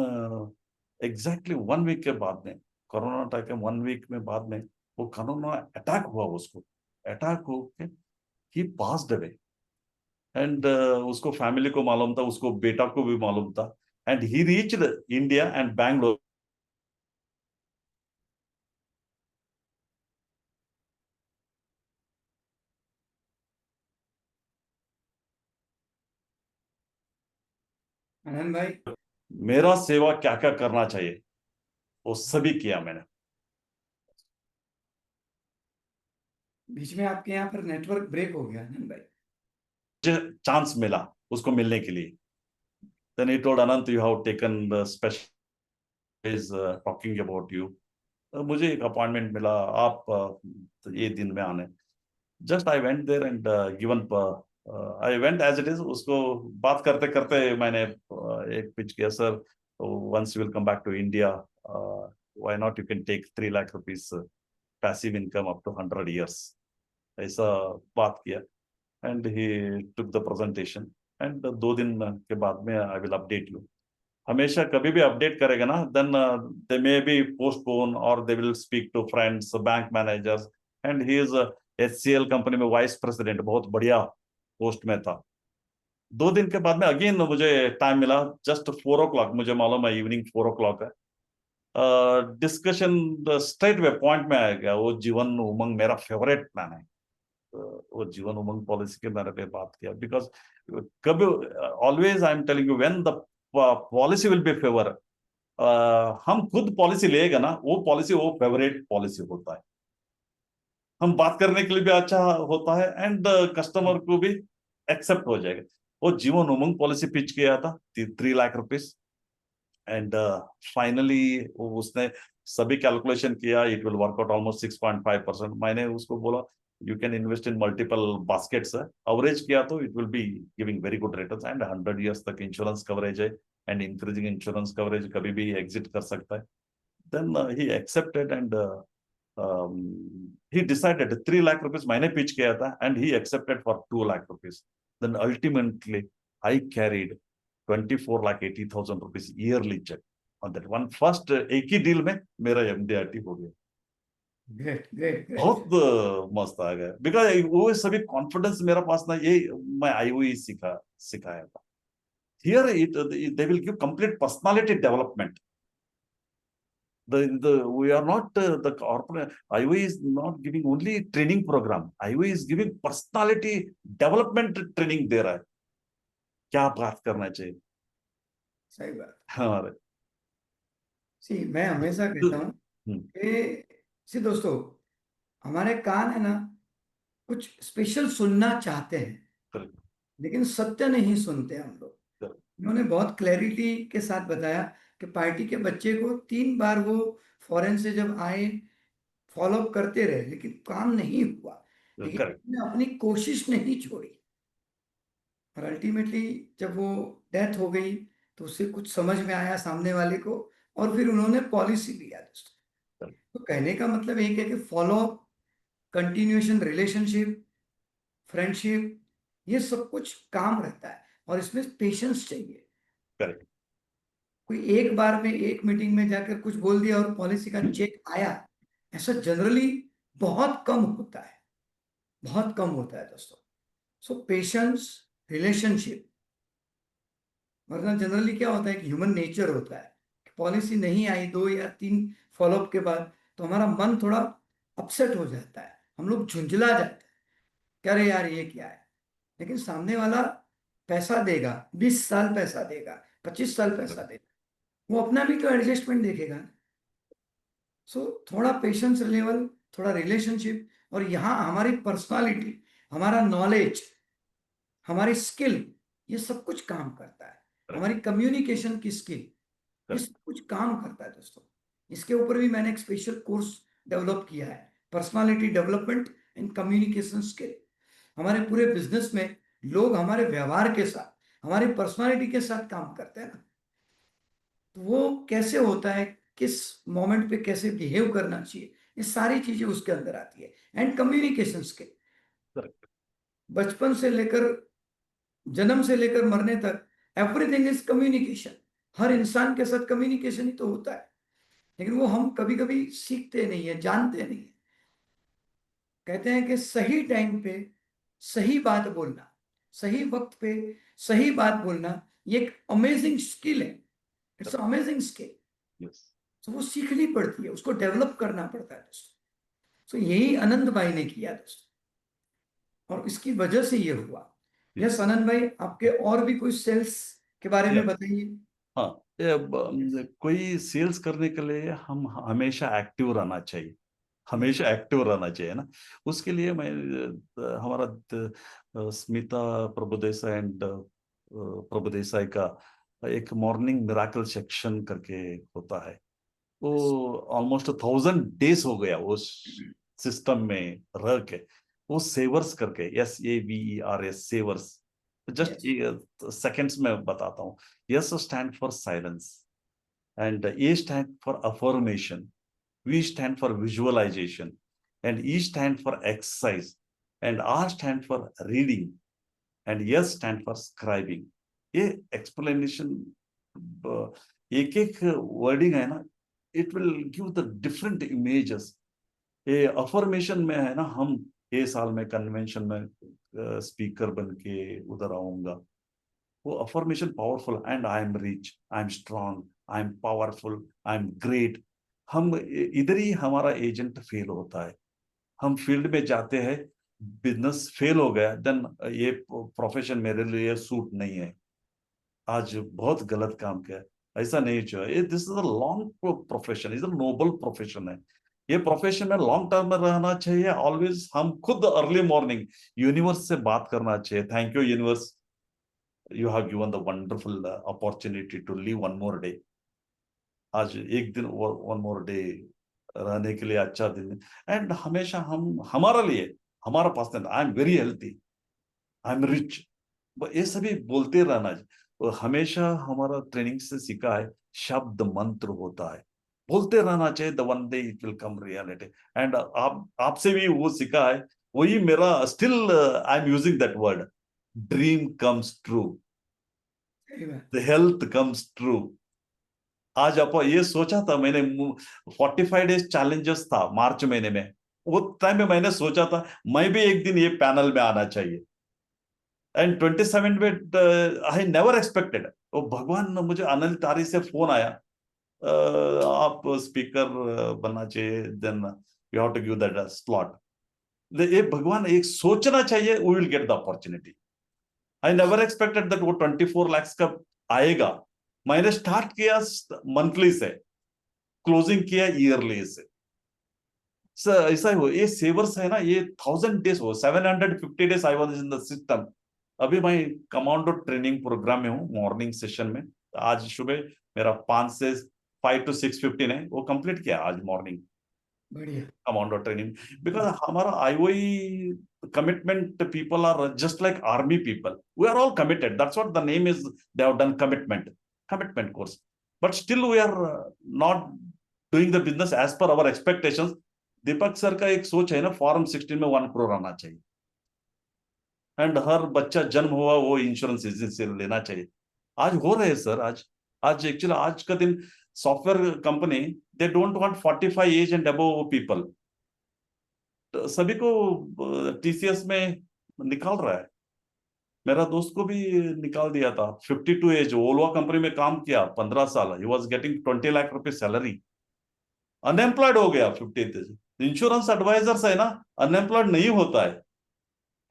एग्जैक्टली 1 वीक के बाद में, कोरोना अटैक 1 वीक में बाद में वो कोरोना अटैक हुआ, उसको अटैक होके ही पास्ड अवे। एंड उसको फैमिली को मालूम था, उसको बेटा को भी मालूम था, and he reached India and Bangalore. Anand भाई, मेरा सेवा क्या क्या करना चाहिए वो सभी किया मैंने। बीच में आपके यहाँ पर नेटवर्क ब्रेक हो गया आनंद भाई। मुझे चांस मिला उसको मिलने के लिए। Then he told, Anant you have taken the special is talking about you. मुझे एक अपॉइंटमेंट मिला, आप ये दिन में आने। Just I went there and given, I went as it is. उसको बात करते करते मैंने एक पिच किया, sir once you will come back to India, why not you can take 3 lakh rupees passive income up to 100 years, ऐसा बात किया। And he took the presentation, and 2 दिन के बाद में आई विल अपडेट यू। हमेशा कभी भी अपडेट करेगा ना, then they may be postpone और they will speak to friends, bank managers. And he is HCL company में वाइस प्रेसिडेंट, बहुत बढ़िया पोस्ट में था। 2 दिन के बाद में अगेन मुझे टाइम मिला, जस्ट 4 o'clock, मुझे मालूम है इवनिंग 4 o'clock है। डिस्कशन स्ट्रेट वे पॉइंट में आ गया, वो जीवन उमंग मेरा फेवरेट प्लान है। वो जीवन उमंग पॉलिसी के बारे में बात किया, बिकॉज कभी always I am telling you, when the policy will be favour, हम खुद पॉलिसी लेगा ना, वो पॉलिसी वो फेवरेट पॉलिसी होता है, हम बात करने के लिए भी अच्छा होता है, एंड कस्टमर को भी एक्सेप्ट हो जाएगा। वो जीवन उमंग पॉलिसी पिच किया था 3 लाख रुपीज, एंड फाइनली उसने सभी कैलकुलेशन किया, it will work out almost 6.5%। मैंने उसको बोला you can invest in multiple baskets है, अवरेज किया तो it will be giving very good returns, and 100 years तक इंश्योरेंस कवरेज है, एंड इंक्रीजिंग इंश्योरेंस कवरेज, कभी भी एग्जिट कर सकता है। Then he accepted and he decided 3 lakh rupees मैंने पिच किया था, and he accepted for 2 lakh rupees. Then ultimately I carried 24,80,000 rupees yearly check on that one first, एक ही deal में मेरा MDRT हो गया। Great great great. बहुत मस्त आ गया, बिकॉज वो सभी कॉन्फिडेंस मेरे पास ना, ये मैं IOE सिखाया था। Here it they will give complete personality development. We are not the corporate. IOE is not giving only training program. IOE is giving personality development training दे रहा है, क्या बात करना चाहिए सही बात। हमारे। सी मैं हमेशा कहता हूँ कि सी दोस्तों, हमारे कान है ना, कुछ स्पेशल सुनना चाहते हैं, लेकिन सत्य नहीं सुनते हम लोग। उन्होंने बहुत क्लैरिटी के साथ बताया कि पार्टी के बच्चे को 3 बार वो फॉरेन से जब आए फॉलो अप करते रहे, लेकिन काम नहीं हुआ, लेकिन करेक्ट, उसने अपनी कोशिश नहीं छोड़ी। और अल्टीमेटली जब वो डेथ हो गई तो उससे कुछ समझ में आया सामने वाले को, और फिर उन्होंने पॉलिसी लिया दोस्तों। तो कहने का मतलब एक है कि follow up, continuation, relationship, friendship, ये सब कुछ काम रहता है, और इसमें पेशेंस चाहिए। करेक्ट। कोई एक बार में एक मीटिंग में जाकर कुछ बोल दिया और पॉलिसी का चेक आया, ऐसा जनरली बहुत कम होता है, बहुत कम होता है दोस्तों। सो पेशेंस, रिलेशनशिप, वरना जनरली क्या होता है कि ह्यूमन नेचर होता है कि पॉलिसी नहीं आई 2 या 3 फॉलोअप के बाद तो हमारा मन थोड़ा अपसेट हो जाता है, हम लोग झुंझला जाते हैं। क्या रे यार ये क्या है, लेकिन सामने वाला पैसा देगा, 20 साल पैसा देगा, 25 साल पैसा देगा, वो अपना भी तो एडजस्टमेंट देखेगा। सो थोड़ा पेशेंस लेवल, थोड़ा रिलेशनशिप, और यहाँ हमारी पर्सनालिटी, हमारा नॉलेज, हमारी स्किल, ये सब कुछ काम करता है। हमारी कम्युनिकेशन की स्किल, ये सब कुछ काम करता है दोस्तों। इसके ऊपर भी मैंने एक स्पेशल कोर्स डेवलप किया है, personality development and communication skill. हमारे पूरे बिजनेस में लोग हमारे व्यवहार के साथ, हमारी पर्सनालिटी के साथ काम करते हैं ना, तो वो कैसे होता है, किस मोमेंट पे कैसे बिहेव करना चाहिए, ये सारी चीजें उसके अंदर आती है। एंड कम्युनिकेशन स्किल, बचपन से लेकर, जन्म से लेकर मरने तक, एवरीथिंग इज कम्युनिकेशन। हर इंसान के साथ कम्युनिकेशन ही तो होता है, लेकिन वो हम कभी कभी सीखते नहीं है, जानते नहीं है। कहते हैं कि सही टाइम पे सही बात बोलना, सही वक्त पे सही बात बोलना, ये एक अमेजिंग स्किल है। It's amazing skill. Yes. तो वो सीखनी पड़ती है, उसको डेवलप करना पड़ता है दोस्तों। तो यही आनंद भाई ने किया दोस्तों, और इसकी वजह से ये हुआ। यस आनंद भाई, आपके और भी कोई सेल्स के बारे में Yeah. बताइए। हाँ, कोई सेल्स करने के लिए हम हमेशा एक्टिव रहना चाहिए, हमेशा एक्टिव रहना चाहिए ना। उसके लिए मैं हमारा स्मिता प्रभुदेसाई एंड प्रभुदेसाई का एक मॉर्निंग मिराकल सेक्शन करके होता है। वो ऑलमोस्ट 1000 डेज हो गया उस सिस्टम में रह के, वो सेवर्स करके, SAVERS, सेवर्स। जस्ट सेकंड्स में बताता हूँ। S stand for silence, and A stand for affirmation, V stand for visualization, and E stand for exercise, and R stand for reading, and S stand for scribing. ये explanation एक एक wording है ना, it will give the different images. ये affirmation में है ना, हम ये साल में कन्वेंशन में स्पीकर बन के उधर आऊंगा, वो affirmation powerful. And I am rich, I am strong, I am powerful, I am great. हम इधर ही हमारा एजेंट फेल होता है। हम फील्ड में जाते हैं, बिजनेस फेल हो गया, देन ये प्रोफेशन मेरे लिए सूट नहीं है, आज बहुत गलत काम किया। ऐसा नहीं चाहिए। This is a long profession, is a noble profession है। ये प्रोफेशन में लॉन्ग टर्म में रहना चाहिए ऑलवेज। हम खुद अर्ली मॉर्निंग यूनिवर्स से बात करना चाहिए। Thank you universe, you have given the wonderful opportunity to live one more day. आज एक दिन और one more day रहने के लिए अच्छा दिन। एंड हमेशा हम हमारा लिए, हमारा पास I am very healthy, I am rich, ये सभी बोलते रहना। और हमेशा हमारा ट्रेनिंग से सीखा है, शब्द मंत्र होता है, बोलते रहना चाहिए। The one day it will come reality. And आपसे भी वो सीखा है, वही मेरा still I am using that word, dream comes true, the health comes true. आज आप ये सोचा था मैंने, 45 डेज चैलेंजेस था मार्च महीने में, वो टाइम में मैंने सोचा था मैं भी एक दिन ये पैनल में आना चाहिए। एंड 27 में आई नेवर एक्सपेक्टेड, वो भगवान, मुझे अनिल तारी से फोन आया, आप स्पीकर बनना चाहिए, then you have to give that slot. ये भगवान एक सोचना चाहिए, we will get the opportunity. I never expected that वो 24 लाख का आएगा। मैंने स्टार्ट किया मंथली से, क्लोजिंग किया ईयरली से। ऐसा ही हो, ये सेवर्स है ना, ये 1000 डेज हो, 750 days I was in the system. अभी मैं कमांडो ट्रेनिंग प्रोग्राम में हूँ, मॉर्निंग सेशन में। आज सुबह मेरा 5 से 5 to 6:15 है, वो कंप्लीट किया आज मॉर्निंग, बढ़िया। Commando training. बिकॉज हमारा IOE commitment people are just like army people. We are all committed. That's what the name is. They have done commitment course. But still we are not doing the business as per our expectations. Deepak sir का एक सोच है ना, form 16 में 1 crore आना चाहिए, and हर बच्चा जन्म हुआ वो इंश्योरेंस एजेंसी से लेना चाहिए। आज हो रहे हैं सर, आज एक्चुअली आज का दिन software company, they don't want 45 age and above people, सभी को TCS में निकाल रहा है। मेरा दोस्त को भी निकाल दिया था, 52 एज, ओलवा कंपनी में काम किया 15 साल, ही वाज गेटिंग 20 लाख रुपए सैलरी, अनएम्प्लॉयड हो गया 50 एज। इंश्योरेंस एडवाइजर्स है ना, अनएम्प्लॉयड नहीं होता है।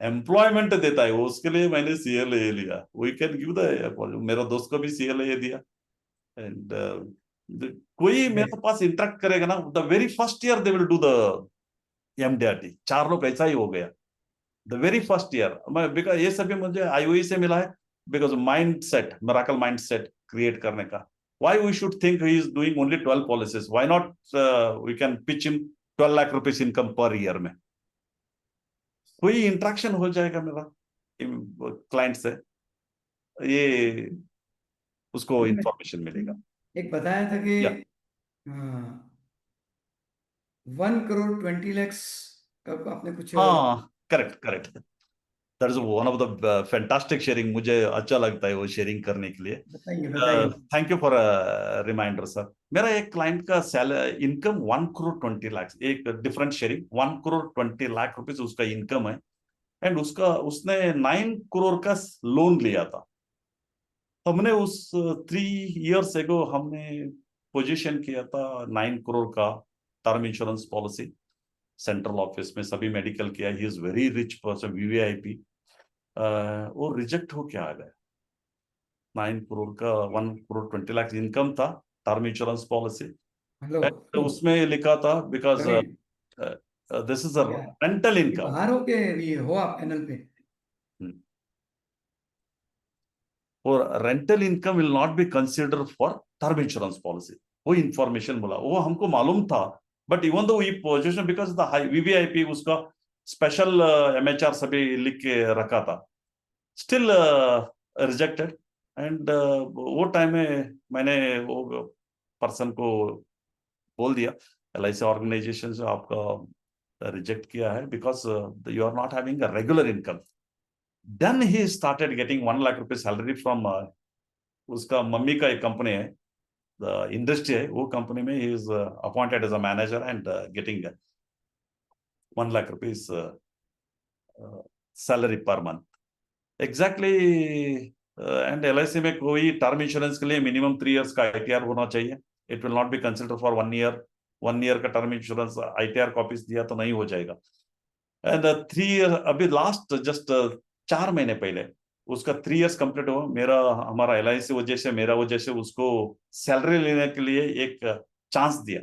एम्प्लॉयमेंट देता है, उसके लिए मैंने CLA लिया। वी कैन गिव द, मेरा दोस्त को भी CLA दिया। एंड कोई मेरे पास इंटरेक्ट करेगा ना, the very first year they will do the MDRT। 4 लोग ऐसा ही हो गया द वेरी फर्स्ट ईयर। मैं बिकॉज ये सभी मुझे IOE से मिला है, because mind set, miracle mind set create करने का। Why we should think he is doing only 12 policies, why not we can pitch him 12 lakh rupees income per year में। कोई इंट्रैक्शन हो जाएगा मेरा क्लाइंट से, ये उसको इंफॉर्मेशन मिलेगा। एक बताया था कि या 1,20,00,000 का आपने कुछ हाँ, correct correct, that is one of the fantastic sharing, मुझे अच्छा लगता है वो शेयरिंग करने के लिए। बताइए बताइए। Thank you for reminder sir. मेरा एक क्लाइंट का इनकम 1,20,00,000, एक डिफरेंट शेयरिंग, 1,20,00,000 रुपीज उसका इनकम है। एंड उसने 9 करोड़ का लोन लिया था। हमने उस 3 years ago हमने पोजीशन किया था 9 करोड़ का term insurance policy central office में, सभी मेडिकल किया। He is very rich person, VVIP। वो रिजेक्ट हो क्या आ गया। 9 करोड़ का 1,20,00,000 इनकम था, टर्म इंश्योरेंस पॉलिसी। हेलो उसमें लिखा था because Praveen, this is a क्या रेंटल ये इनकम। बाहर हो के ये हो आप पैनल पे? और rental income will not be consider for term insurance policy. वो इंफॉर्मेशन बोला, वो हमको मालूम था, but even though we position because the VVIP उसका स्पेशल MHR सभी लिख के रखा था, स्टिल रिजेक्टेड। एंड वो टाइम में मैंने वो पर्सन को बोल दिया, LIC ऑर्गेनाइजेशन से आपका रिजेक्ट किया है because you are not having a regular income. Then he started getting 1 lakh रुपए सैलरी फ्रॉम, उसका मम्मी का एक कंपनी है, द इंडस्ट्री है, वो कंपनी में he is appointed as a manager and getting 1 lakh rupees salary per month exactly. And LIC में कोई टर्म इंश्योरेंस के लिए मिनिमम 3 years का ITR होना चाहिए। It will not be consider for 1 year। 1 year का टर्म इंश्योरेंस ITR कॉपीज दिया तो नहीं हो जाएगा। एंड 3 year अभी लास्ट जस्ट 4 महीने पहले उसका 3 years कंप्लीट हुआ। हमारा LIC वजह से, मेरा वजह से उसको सैलरी लेने के लिए एक चांस दिया।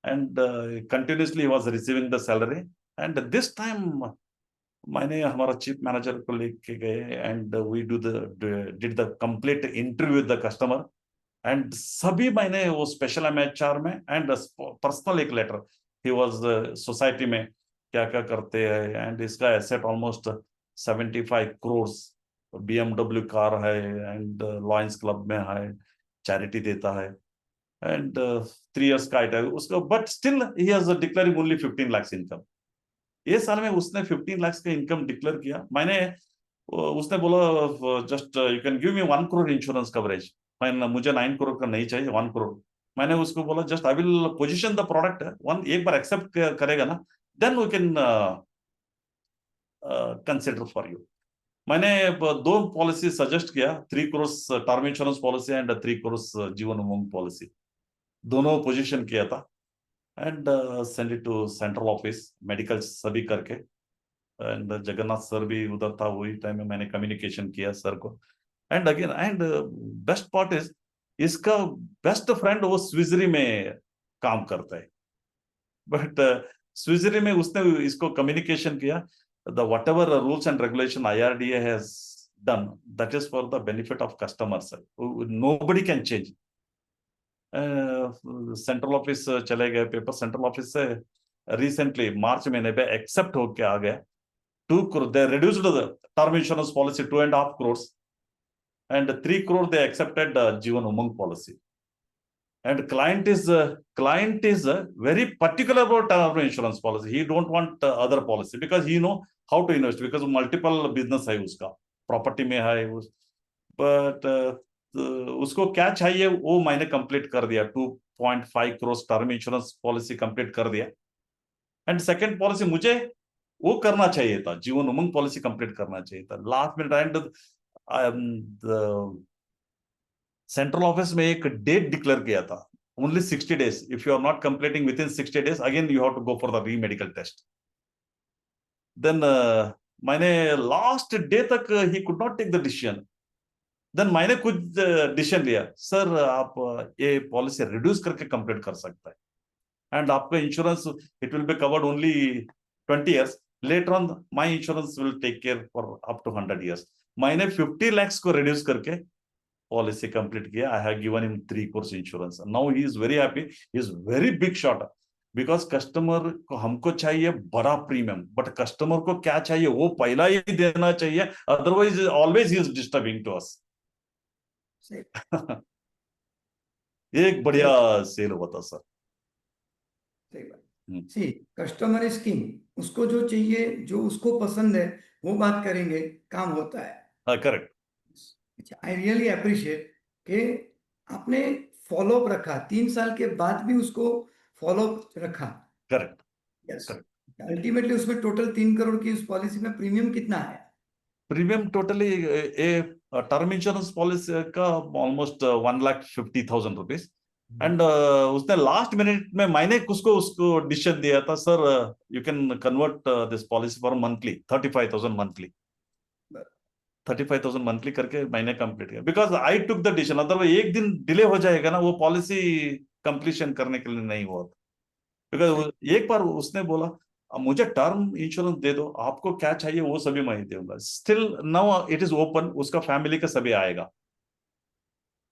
And continuously was receiving the salary. And this time मैंने हमारा चीफ मैनेजर को लेके गए and we did the complete interview with the customer. And सभी मैंने वो स्पेशल MHR में एंड पर्सनल एक लेटर, ही वाज सोसाइटी में क्या क्या करते हैं, एंड इसका asset almost 75 crore, BMW car है, एंड लॉयंस क्लब में है, चैरिटी देता है, एंड 3 years का आइटा उसका, but still he has declaring only 15 lakhs income. ये साल में उसने 15 lakhs का इनकम डिक्लेयर किया। उसने बोला just you can give me 1 crore insurance coverage. मुझे 9 करोड़ का नहीं चाहिए, 1 करोड़। मैंने उसको बोला just I will position the product, एक बार एक्सेप्ट करेगा ना, then we can consider for you. मैंने 2 पॉलिसी सजेस्ट किया, 3 crore term insurance policy and 3 crore Jeevan Umang policy, दोनों पोजीशन किया था। And send it to central office medical सभी करके। एंड जगन्नाथ सर भी उधर था, वही टाइम में मैंने कम्युनिकेशन किया सर को। And again, and best part is, इसका बेस्ट फ्रेंड वो स्विजरी में काम करता है, बट स्विजरी में उसने इसको कम्युनिकेशन किया, the what ever rules and regulation IRDA has done, that is for the benefit of customers, nobody can change. Central office चले गए, पेपर सेंट्रल ऑफिस से रिसेंटली मार्च महीने पे एक्सेप्ट होके आ गया। 2 crore they reduced the term insurance policy 2.5 crores, and 3 crore they accepted Jeevan Umang policy. And client is very particular about term insurance policy. He don't want other policy because he know how to invest, because multiple business है उसका, property में है but उसको क्या चाहिए वो मैंने complete कर दिया। 2.5 crore term insurance policy complete कर दिया। एंड सेकंड पॉलिसी मुझे वो करना चाहिए था, जीवन उमंग पॉलिसी कंप्लीट करना चाहिए था last minute. And central office में एक डेट डिक्लेयर किया था, only 60 days, if you are not completing within 60 days again you have to go for the re medical test. Then मैंने लास्ट डे तक ही could not take the decision. Then मैंने कुछ decision लिया, sir आप ये policy reduce करके complete कर सकता है एंड आपका insurance it will be covered only 20 years. Later on my insurance will take care for up to 100 years. मैंने 50 lakhs को रिड्यूस करके पॉलिसी कंप्लीट किया. I have given him 3 crores insurance. Now he is very happy. He is very big shot because customer को हमको चाहिए बड़ा premium, but customer को क्या चाहिए वो पहला ही देना चाहिए, otherwise always he is disturbing to us. सही एक बढ़िया सेल हुआ था सर. सही बात. See customer is king. उसको जो चाहिए, जो उसको पसंद है, वो बात करेंगे, काम होता है. हाँ करेक्ट. आई रियली अप्रिशिएट कि आपने फॉलो अप रखा, 3 साल के बाद भी उसको फॉलो अप रखा. करेक्ट. यस. Correct. अल्टीमेटली उसमें टोटल 3 करोड़ की उस पॉलिसी में प्रीमियम कितना है? Premium totally a term insurance policy का ऑलमोस्ट 1,50,000 रुपीज. एंड उसने लास्ट मिनट में मैंने उसको डिसीजन दिया था, sir you can convert this policy for monthly 35,000 monthly. 35,000 monthly करके मैंने कंप्लीट किया because I took the decision. Otherwise एक दिन डिले हो जाएगा ना, वो पॉलिसी कंप्लीशन करने के लिए नहीं हुआ. बिकॉज एक बार उसने बोला मुझे टर्म इंश्योरेंस दे दो, आपको क्या चाहिए वो सभी मैं दूंगा. Still now it is open. उसका फैमिली का सभी आएगा,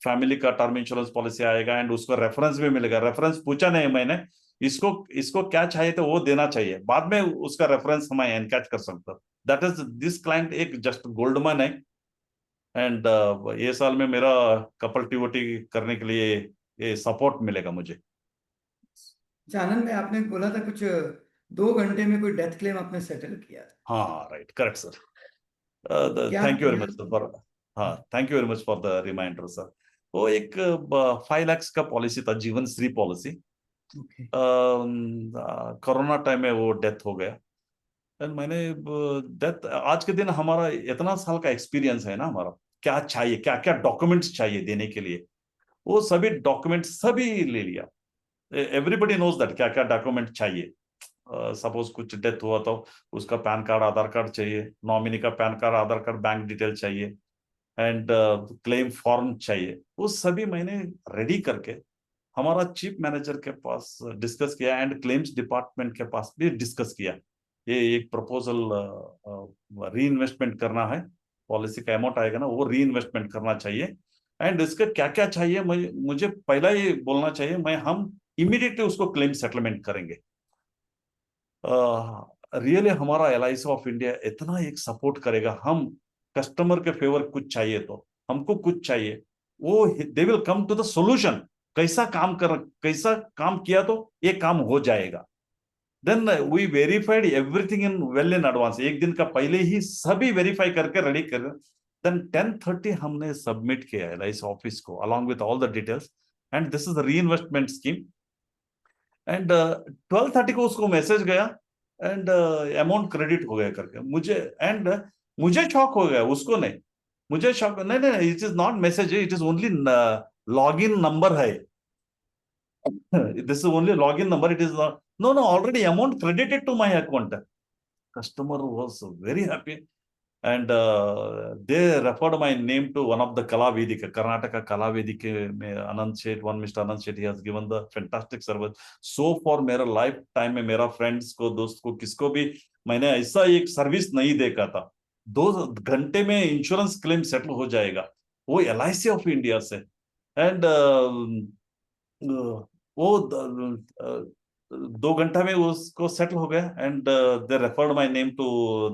फैमिली का टर्म इंश्योरेंस पॉलिसी आएगा एंड उसको रेफरेंस भी मिलेगा. रेफरेंस पूछा नहीं मैंने, इसको क्या चाहिए तो वो देना चाहिए, बाद में उसका रेफरेंस हमें एनकैच कर सकता. दैट इज दिस क्लाइंट एक जस्ट गोल्डमैन है. एंड ये साल में मेरा कपल टीओटी करने के लिए ये सपोर्ट मिलेगा मुझे. आनंद में आपने बोला था कुछ 2 घंटे में कोई डेथ क्लेम आपने सेटल किया था. हाँ राइट, करेक्ट सर. क्या thank you very much for, हाँ thank you very much for the reminder sir. वो एक 5 lakhs का पॉलिसी था, Jeevan Shree policy. Okay. Corona time में वो डेथ हो गया. एंड मैंने डेथ, आज के दिन हमारा इतना साल का एक्सपीरियंस है ना हमारा, क्या चाहिए, क्या क्या डॉक्यूमेंट्स चाहिए देने के लिए, वो सभी डॉक्यूमेंट्स सभी ले लिया. एवरीबडी नोज दैट क्या क्या डॉक्यूमेंट चाहिए. सपोज कुछ डेथ हुआ तो उसका पैन कार्ड, आधार कार्ड चाहिए, नॉमिनी का पैन कार्ड, आधार कार्ड, बैंक डिटेल चाहिए एंड क्लेम फॉर्म चाहिए. वो सभी मैंने रेडी करके हमारा चीफ मैनेजर के पास डिस्कस किया एंड क्लेम्स डिपार्टमेंट के पास भी डिस्कस किया. ये एक प्रपोजल री इन्वेस्टमेंट करना है, पॉलिसी का अमाउंट आएगा ना वो री इन्वेस्टमेंट करना चाहिए एंड इसका क्या क्या चाहिए मुझे पहला ही बोलना चाहिए. हम इमीडिएटली उसको क्लेम सेटलमेंट करेंगे. रियली हमारा LIC ऑफ इंडिया इतना एक सपोर्ट करेगा. हम कस्टमर के फेवर कुछ चाहिए तो हमको कुछ चाहिए, वो they will come to the solution. कैसा काम किया तो ये काम हो जाएगा. Then we verified everything in well in advance. एक दिन का पहले ही सभी वेरीफाई करके रेडी कर. देन 10:30 हमने सबमिट किया LIC ऑफिस को along with all the details and this is the री इन्वेस्टमेंट स्कीम. एंड 12:30 को उसको मैसेज गया एंड अमाउंट क्रेडिट हो गया करके मुझे शॉक हो गया, उसको नहीं. मुझे शॉक नहीं, it is not message, it is only login number है. This is only login number, it is no already amount credited to my account. Customer was very happy and they referred my name to one of the Kala Vedika, Karnataka Kala Vedika में Anand Shet, one Mr. Anand Shet, he has given the fantastic service. So far मेरा life time में मेरा friends को, दोस्त को, किसको भी मैंने ऐसा एक सर्विस नहीं देखा था. 2 घंटे में इंश्योरेंस क्लेम सेटल हो जाएगा, वो LIC ऑफ इंडिया से. एंड वो 2 घंटा में उसको सेटल हो गया and they referred my name to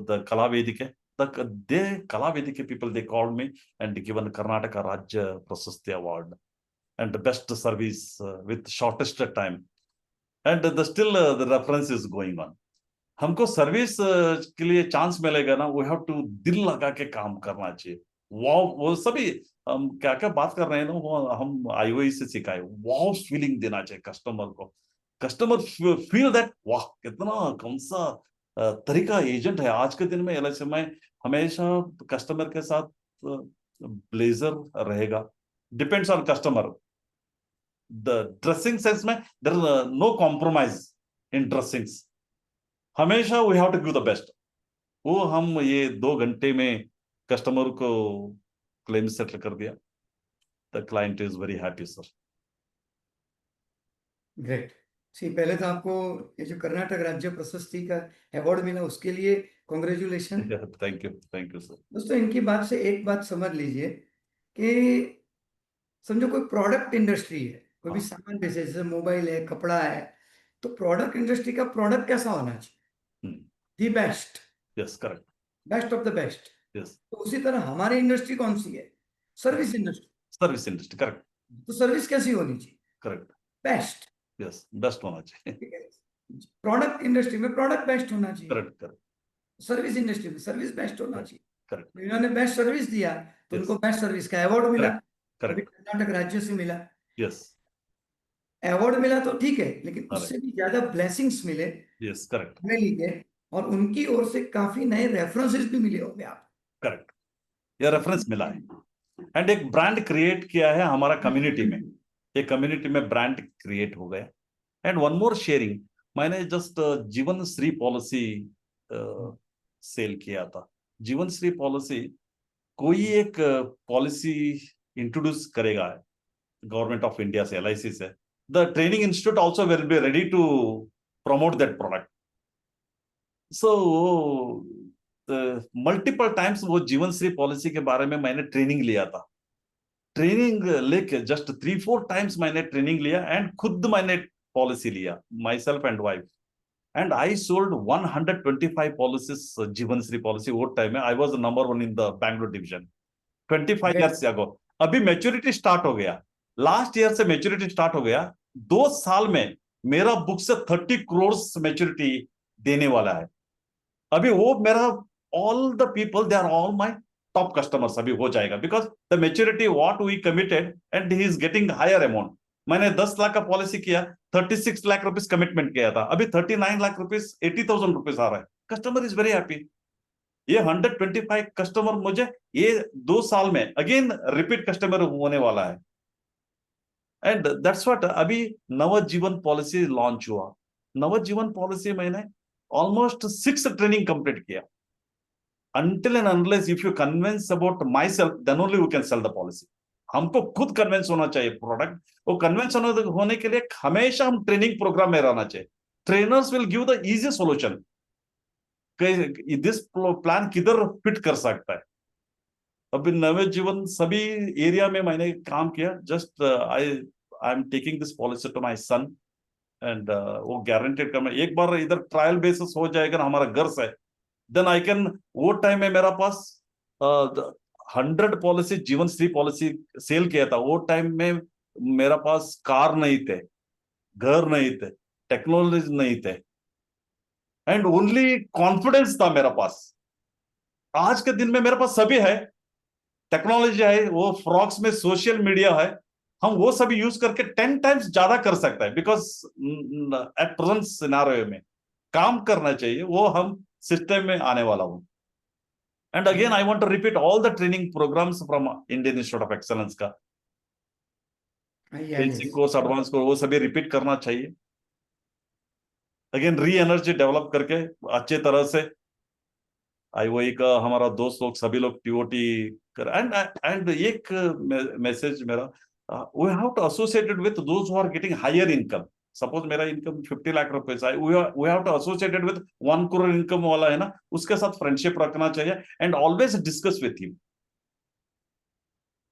the Kala Vedike. Kala Vedike people, they called me and given Karnataka Rajya Prasasti Award and the best service with shortest time. And still the reference is going on. हमको service के लिए chance मिलेगा ना, we have to दिल लगा के काम करना चाहिए. वो सभी हम क्या क्या बात कर रहे हैं ना, वो हम IOI से सिखाए. वाव फीलिंग देना चाहिए कस्टमर को. कस्टमर फील दैट वाह कितना कौन सा तरीका एजेंट है. आज के दिन में LIC में हमेशा कस्टमर के साथ ब्लेजर रहेगा. Depends on customer. The dressing sense में there is no compromise in dressings. हमेशा we have to give the best. वो हम ये 2 घंटे में कस्टमर को क्लेम सेटल कर दिया. The client is very happy sir. Great. See, पहले तो आपको ये जो कर्नाटक राज्य प्रशस्ति का अवार्ड मिला उसके लिए कॉन्ग्रेचुलेशन। Thank you sir. दोस्तों, इनकी बात से एक बात समझ लीजिए कि समझो कोई प्रोडक्ट इंडस्ट्री है, कोई भी हाँ. सामान बेचे, जैसे मोबाइल है, कपड़ा है, तो प्रोडक्ट इंडस्ट्री का प्रोडक्ट कैसा होना चाहिए? The best, yes, correct. Best of the best. Yes, तो उसी तरह हमारी इंडस्ट्री कौन सी है? Service industry. Service industry. Correct. तो सर्विस कैसी होनी चाहिए? करेक्ट. बेस्ट। यस, बेस्ट होना चाहिए. ठीक है। प्रोडक्ट इंडस्ट्री में प्रोडक्ट बेस्ट होना चाहिए, करेक्ट. करेक्ट. सर्विस इंडस्ट्री में सर्विस बेस्ट होना करेक्ट. चाहिए। करेक्ट. तो इन्होंने बेस्ट सर्विस दिया तो यस. उनको बेस्ट सर्विस का अवार्ड मिला। करेक्ट. अभी करेक्ट. कर्नाटक राज्य से मिला, यस. अवार्ड मिला तो ठीक है, लेकिन करेक्ट. उससे भी ज्यादा ब्लेसिंग्स मिले यस. करेक्ट. हमें लिए, और उनकी ओर से काफी नए रेफरेंसेस भी मिले होंगे आप। करेक्ट. यह रेफरेंस मिला है. एंड एक ब्रांड क्रिएट किया है हमारा कम्युनिटी में. एक कम्युनिटी में ब्रांड क्रिएट हो गया. एंड वन मोर शेयरिंग, मैंने जस्ट जीवन श्री पॉलिसी सेल किया था. जीवन श्री पॉलिसी, कोई एक पॉलिसी इंट्रोड्यूस करेगा गवर्नमेंट ऑफ इंडिया से, LIC से, the training institute also will be ready to promote that product. So multiple times वो जीवन श्री पॉलिसी के बारे में मैंने ट्रेनिंग लिया था. ट्रेनिंग लेके जस्ट 3-4 टाइम्स मैंने ट्रेनिंग लिया एंड खुद मैंने पॉलिसी लिया, my self and wife. And I sold 125 policies, जीवन श्री पॉलिसी. वो टाइम में I was number 1 in the Bangalore division, 25 years ago. अभी मैच्योरिटी स्टार्ट हो गया, लास्ट ईयर से मैच्योरिटी स्टार्ट हो गया. 2 साल में मेरा बुक से 30 करोड़ मैच्योरिटी देने वाला है. अभी वो मेरा, all the people they are all my top customers अभी हो जाएगा, because the maturity what we committed and he is getting higher amount. मैंने 10 लाख का पॉलिसी किया, 36 लाख रुपीज कमिटमेंट किया था, अभी 39 लाख रुपीज, 80,000 रुपीज आ रहा है. Customer is very happy. ये 125 कस्टमर मुझे ये 2 साल में अगेन रिपीट कस्टमर होने वाला है. एंड दैट्स व्हाट, अभी नवजीवन पॉलिसी लॉन्च हुआ. नवजीवन पॉलिसी मैंने ऑलमोस्ट 6 ट्रेनिंग कंप्लीट किया. Until and unless if you convince about myself, then only we can sell the policy. हमको खुद कन्विंस होना चाहिए प्रोडक्ट. वो कन्विंस होने के लिए हमेशा हम ट्रेनिंग प्रोग्राम में रहना चाहिए. Trainers will give the easy solution, this plan किधर फिट कर सकता है. अभी नवे जीवन सभी एरिया में मैंने काम किया. Just I am taking this policy to my son and वो गारंटेड करना. एक बार इधर ट्रायल बेसिस हो जाएगा ना हमारा घर से, देन आई कैन. वो टाइम में मेरा पास 100 पॉलिसी, जीवन श्री पॉलिसी सेल किया था. वो टाइम में मेरा पास कार नहीं थे, घर नहीं थे, टेक्नोलॉजी नहीं थे, एंड ओनली कॉन्फिडेंस था मेरा पास. आज के दिन में मेरे पास सभी है, टेक्नोलॉजी है, वो फ्रॉक्स में सोशल मीडिया है, हम वो सभी यूज करके 10 टाइम्स ज्यादा कर सकता है. बिकॉज एट प्रेजेंट सिनेरियो में काम करना चाहिए, वो हम सिस्टम में आने वाला हूं. And again I want to repeat all the training programs from Indian institute of Excellence का. बेसिक कोर्स, एडवांस कोर्स, वो सभी रिपीट करना चाहिए. अगेन री एनर्जी डेवलप करके अच्छे तरह से. IOE का हमारा दोस्त लोग सभी लोग TOT कर. एंड एक मैसेज मेरा, we have to associated with those who are getting higher income. Suppose मेरा इनकम 50 लाख रुपए है, we have to associated with 1 crore income वाला है ना, उसके साथ फ्रेंडशिप रखना चाहिए and always discuss with him.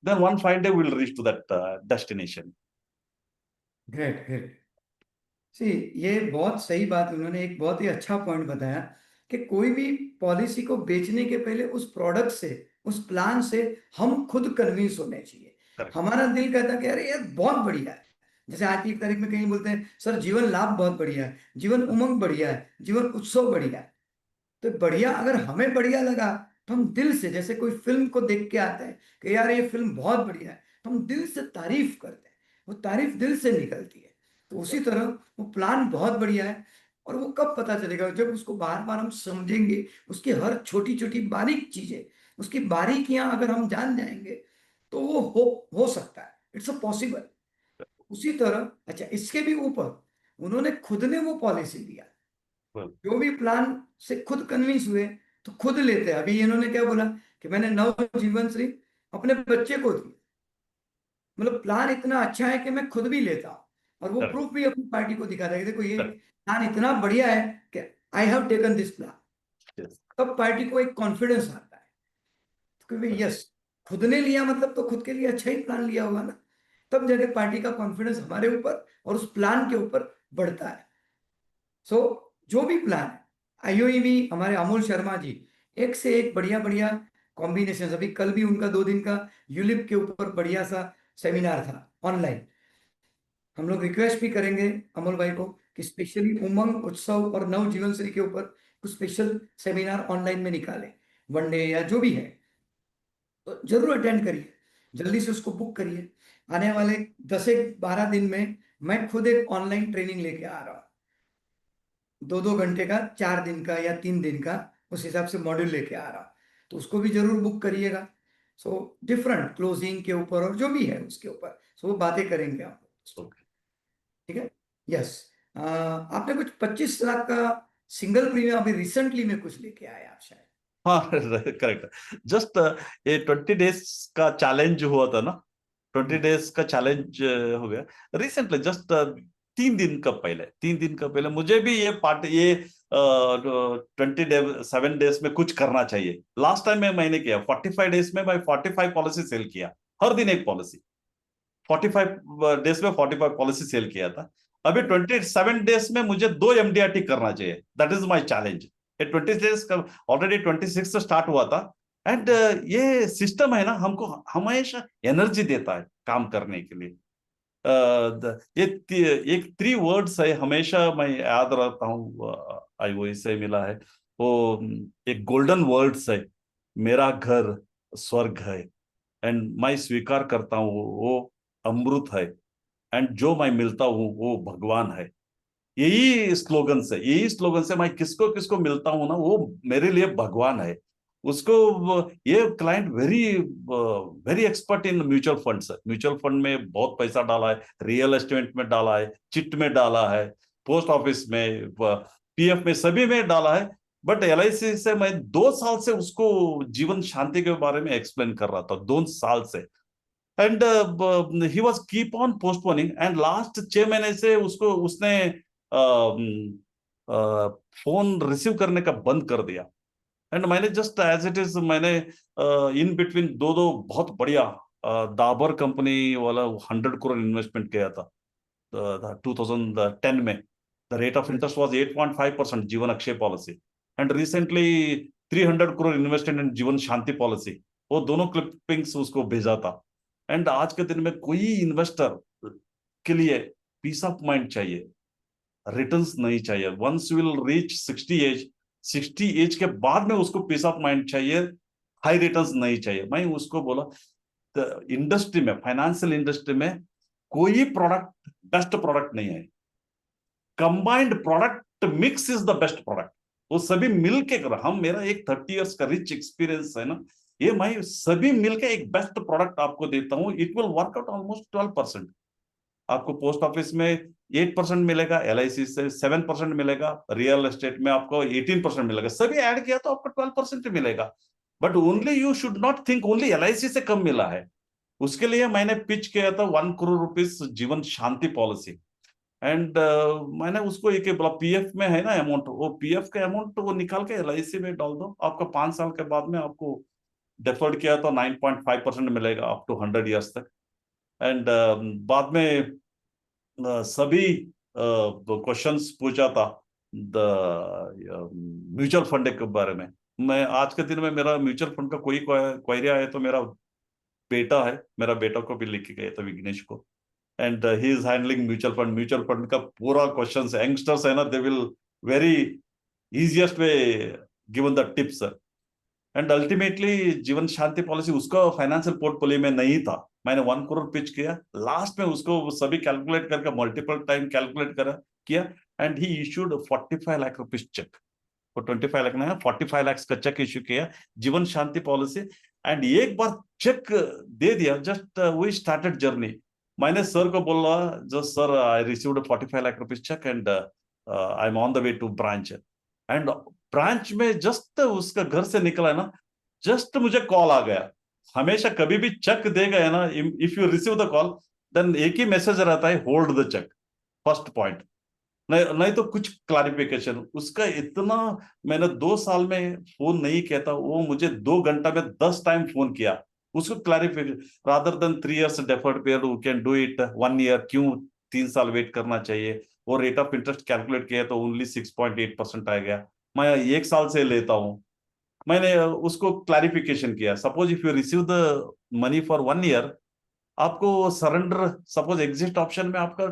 Then one fine day will reach to that destination. Great, great. See, ये बहुत सही बात, उन्होंने एक बहुत ही अच्छा पॉइंट बताया कि कोई भी पॉलिसी को बेचने के पहले उस प्रोडक्ट से, उस प्लान से हम खुद कन्विंस होने चाहिए. Correct. हमारा दिल कहता है कि अरे ये बहुत बढ़िया है. जैसे आज की तारीख में कहीं बोलते हैं सर जीवन लाभ बहुत बढ़िया है, जीवन उमंग बढ़िया है, जीवन उत्सव बढ़िया है. तो बढ़िया, अगर हमें बढ़िया लगा तो हम दिल से, जैसे कोई फिल्म को देख के आते हैं कि यार ये फिल्म बहुत बढ़िया है, तो हम दिल से तारीफ करते हैं, वो तारीफ दिल से निकलती है. तो उसी तरह वो प्लान बहुत बढ़िया है, और वो कब पता चलेगा? जब उसको बार बार हम समझेंगे, उसकी हर छोटी छोटी बारीक चीजें, उसकी बारीकियां अगर हम जान जाएंगे तो वो हो सकता है. It's a possible. उसी तरह, अच्छा, इसके भी ऊपर उन्होंने खुद ने वो पॉलिसी दिया. Well, जो भी प्लान से खुद कन्विंस हुए तो खुद लेते हैं। अभी इन्होंने क्या बोला कि मैंने नवजीवन श्री अपने बच्चे को दी, मतलब प्लान इतना अच्छा है कि मैं खुद भी लेता हूँ, और वो Correct. प्रूफ भी अपनी पार्टी को दिखाता है कि देखो ये Correct. प्लान इतना बढ़िया है कि I have taken this plan. Yes. तब पार्टी को एक कॉन्फिडेंस आता है कि भाई यस, खुद ने लिया मतलब तो खुद के लिए अच्छा ही प्लान लिया होगा ना। तब जाके पार्टी का कॉन्फिडेंस हमारे ऊपर और उस प्लान के ऊपर बढ़ता है। सो जो भी प्लान है, आईओईबी हमारे अमोल शर्मा जी एक से एक बढ़िया बढ़िया कॉम्बिनेशन, अभी कल भी उनका 2 दिन का यूलिप के ऊपर बढ़िया सा सेमिनार था ऑनलाइन। हम लोग रिक्वेस्ट भी करेंगे अमोल भाई को कि स्पेशली उमंग उत्सव और नव जीवन श्री के ऊपर कुछ स्पेशल सेमिनार ऑनलाइन में निकालें, 1 डे या जो भी है, तो जरूर अटेंड करिए, जल्दी से उसको बुक करिए। आने वाले 10 से 12 दिन में मैं खुद एक ऑनलाइन ट्रेनिंग लेके आ रहा हूँ, 2-2 घंटे का, 4 दिन का या 3 दिन का, उस हिसाब से मॉड्यूल लेके आ रहा हूँ, तो उसको भी जरूर बुक करिएगा। सो डिफरेंट क्लोजिंग के ऊपर और जो भी है उसके ऊपर, सो वो बातें करेंगे आप, Okay. ठीक है। यस, आपने कुछ 25 लाख का सिंगल प्रीमियम अभी रिसेंटली में कुछ लेके आए आप शायद। हाँ, करेक्ट। जस्ट ये 20 डेज का चैलेंज हुआ था ना, 20 डेज का चैलेंज हो गया रिसेंटली, जस्ट 3 दिन का पहले मुझे भी ये 7 डेज में कुछ करना चाहिए। लास्ट टाइम में मैंने किया 45 डेज में मैं 45 पॉलिसी सेल किया, हर दिन एक पॉलिसी, 45 डेज में 45 पॉलिसी सेल किया था। अभी 27 डेज में मुझे 2 MDRT करना चाहिए, दैट इज माय चैलेंज। ये 20 डेज का ऑलरेडी 26 से स्टार्ट हुआ था। एंड ये सिस्टम है ना, हमको हमेशा एनर्जी देता है काम करने के लिए। ये एक 3 वर्ड्स है, हमेशा मैं याद रहता हूँ, आई वो इससे मिला है, वो एक गोल्डन वर्ड्स है, मेरा घर स्वर्ग है, एंड मैं स्वीकार करता हूँ वो अमृत है, एंड जो मैं मिलता हूँ वो भगवान है। यही स्लोगन से मैं किसको किसको मिलता हूँ ना, वो मेरे लिए भगवान है। उसको ये client very very expert in mutual funds है, म्यूचुअल फंड में बहुत पैसा डाला है, रियल एस्टेट में डाला है, चिट में डाला है, पोस्ट ऑफिस में, पीएफ में, सभी में डाला है। बट LIC से मैं 2 साल से उसको जीवन शांति के बारे में एक्सप्लेन कर रहा था, 2 साल से। And he was keep on postponing, and last 6 महीने से उसको उसने फोन रिसीव करने का बंद कर दिया। एंड मैंने जस्ट एज इट इज, मैंने इन बिटवीन दो बहुत बढ़िया डाबर कंपनी वाला 100 करोड़ इन्वेस्टमेंट किया था 2010 में। The rate of interest was 8.5% जीवन Akshay policy, and recently 300 crore invested in जीवन शांति पॉलिसी। वो दोनों क्लिपिंग्स उसको भेजा था। एंड आज के दिन में कोई इन्वेस्टर के लिए पीस ऑफ माइंड चाहिए, रिटर्न्स नहीं चाहिए। वंस विल रीच 60 एज के बाद में उसको पीस ऑफ माइंड चाहिए, हाई रिटर्न्स नहीं चाहिए। मैं उसको बोला, इंडस्ट्री में, फाइनेंशियल इंडस्ट्री में कोई प्रोडक्ट बेस्ट प्रोडक्ट नहीं है, combined product mix is the best product. वो सभी मिलके कर, हम, मेरा एक 30 इयर्स का रिच एक्सपीरियंस है ना, ये मैं सभी मिलके एक बेस्ट प्रोडक्ट आपको देता हूं। It will work out almost 12%। आपको पोस्ट ऑफिस में 8% मिलेगा, LIC से 7% मिलेगा, रियल एस्टेट में आपको 18% मिलेगा, सभी ऐड किया तो आपको 12% मिलेगा। But only you should not think only LIC से कम मिला है। उसके लिए मैंने पिच किया था 1 करोड़ रुपीस जीवन शांति पॉलिसी। एंड मैंने उसको एक बोला, पीएफ में है ना अमाउंट, वो पीएफ का अमाउंट वो निकाल के LIC में डाल दो, आपका 5 साल के बाद में आपको डेफर्ड किया तो 9.5% मिलेगा अप टू 100 ईयर्स तक। एंड बाद में सभी क्वेश्चंस पूछा था द म्यूचुअल फंड के बारे में। मैं आज के दिन में, मेरा म्यूचुअल फंड का कोई क्वेरी आया तो मेरा बेटा है, मेरा बेटा को भी लिख के गया था, विघ्नेश को, and he is handling mutual fund का पूरा क्वेश्चन। यंगस्टर्स है ना, they will very easiest way given the tips. And ultimately जीवन शांति पॉलिसी उसका फाइनेंशियल पोर्टफोलियो में नहीं था। मैंने 1 करोड़ पिच किया, लास्ट में उसको सभी कैलकुलेट करके मल्टीपल टाइम कैलकुलेट किया, and he issued 45 lakh rupees cheque. वो 25 लाख नहीं, 45 लाख का चेक इश्यू किया जीवन शांति पॉलिसी। एंड एक बार चेक दे दिया, जस्ट वी स्टार्टेड जर्नी। मैंने सर को बोला, just sir I received 45 lakh rupees cheque and I am on the way to branch. And branch में जस्ट उसका घर से निकला है ना, जस्ट मुझे कॉल आ गया। हमेशा कभी भी चेक देगा है ना, if you receive the call then एक ही मैसेज रहता है, hold the cheque, first point. नहीं नहीं तो कुछ क्लैरिफिकेशन उसका इतना, मैंने 2 साल में फोन नहीं किया था, वो मुझे 2 घंटा में 10 टाइम फोन किया उसको clarification. Rather then 3 years deferred period we can do it 1 year, क्यों 3 साल वेट करना चाहिए? वो रेट ऑफ इंटरेस्ट कैलकुलेट किया तो ओनली 6.8% आ गया, मैं 1 साल से लेता हूं। मैंने उसको क्लैरिफिकेशन किया, suppose if you receive the money for 1 year, आपको सरेंडर सपोज एग्जिट ऑप्शन में आपका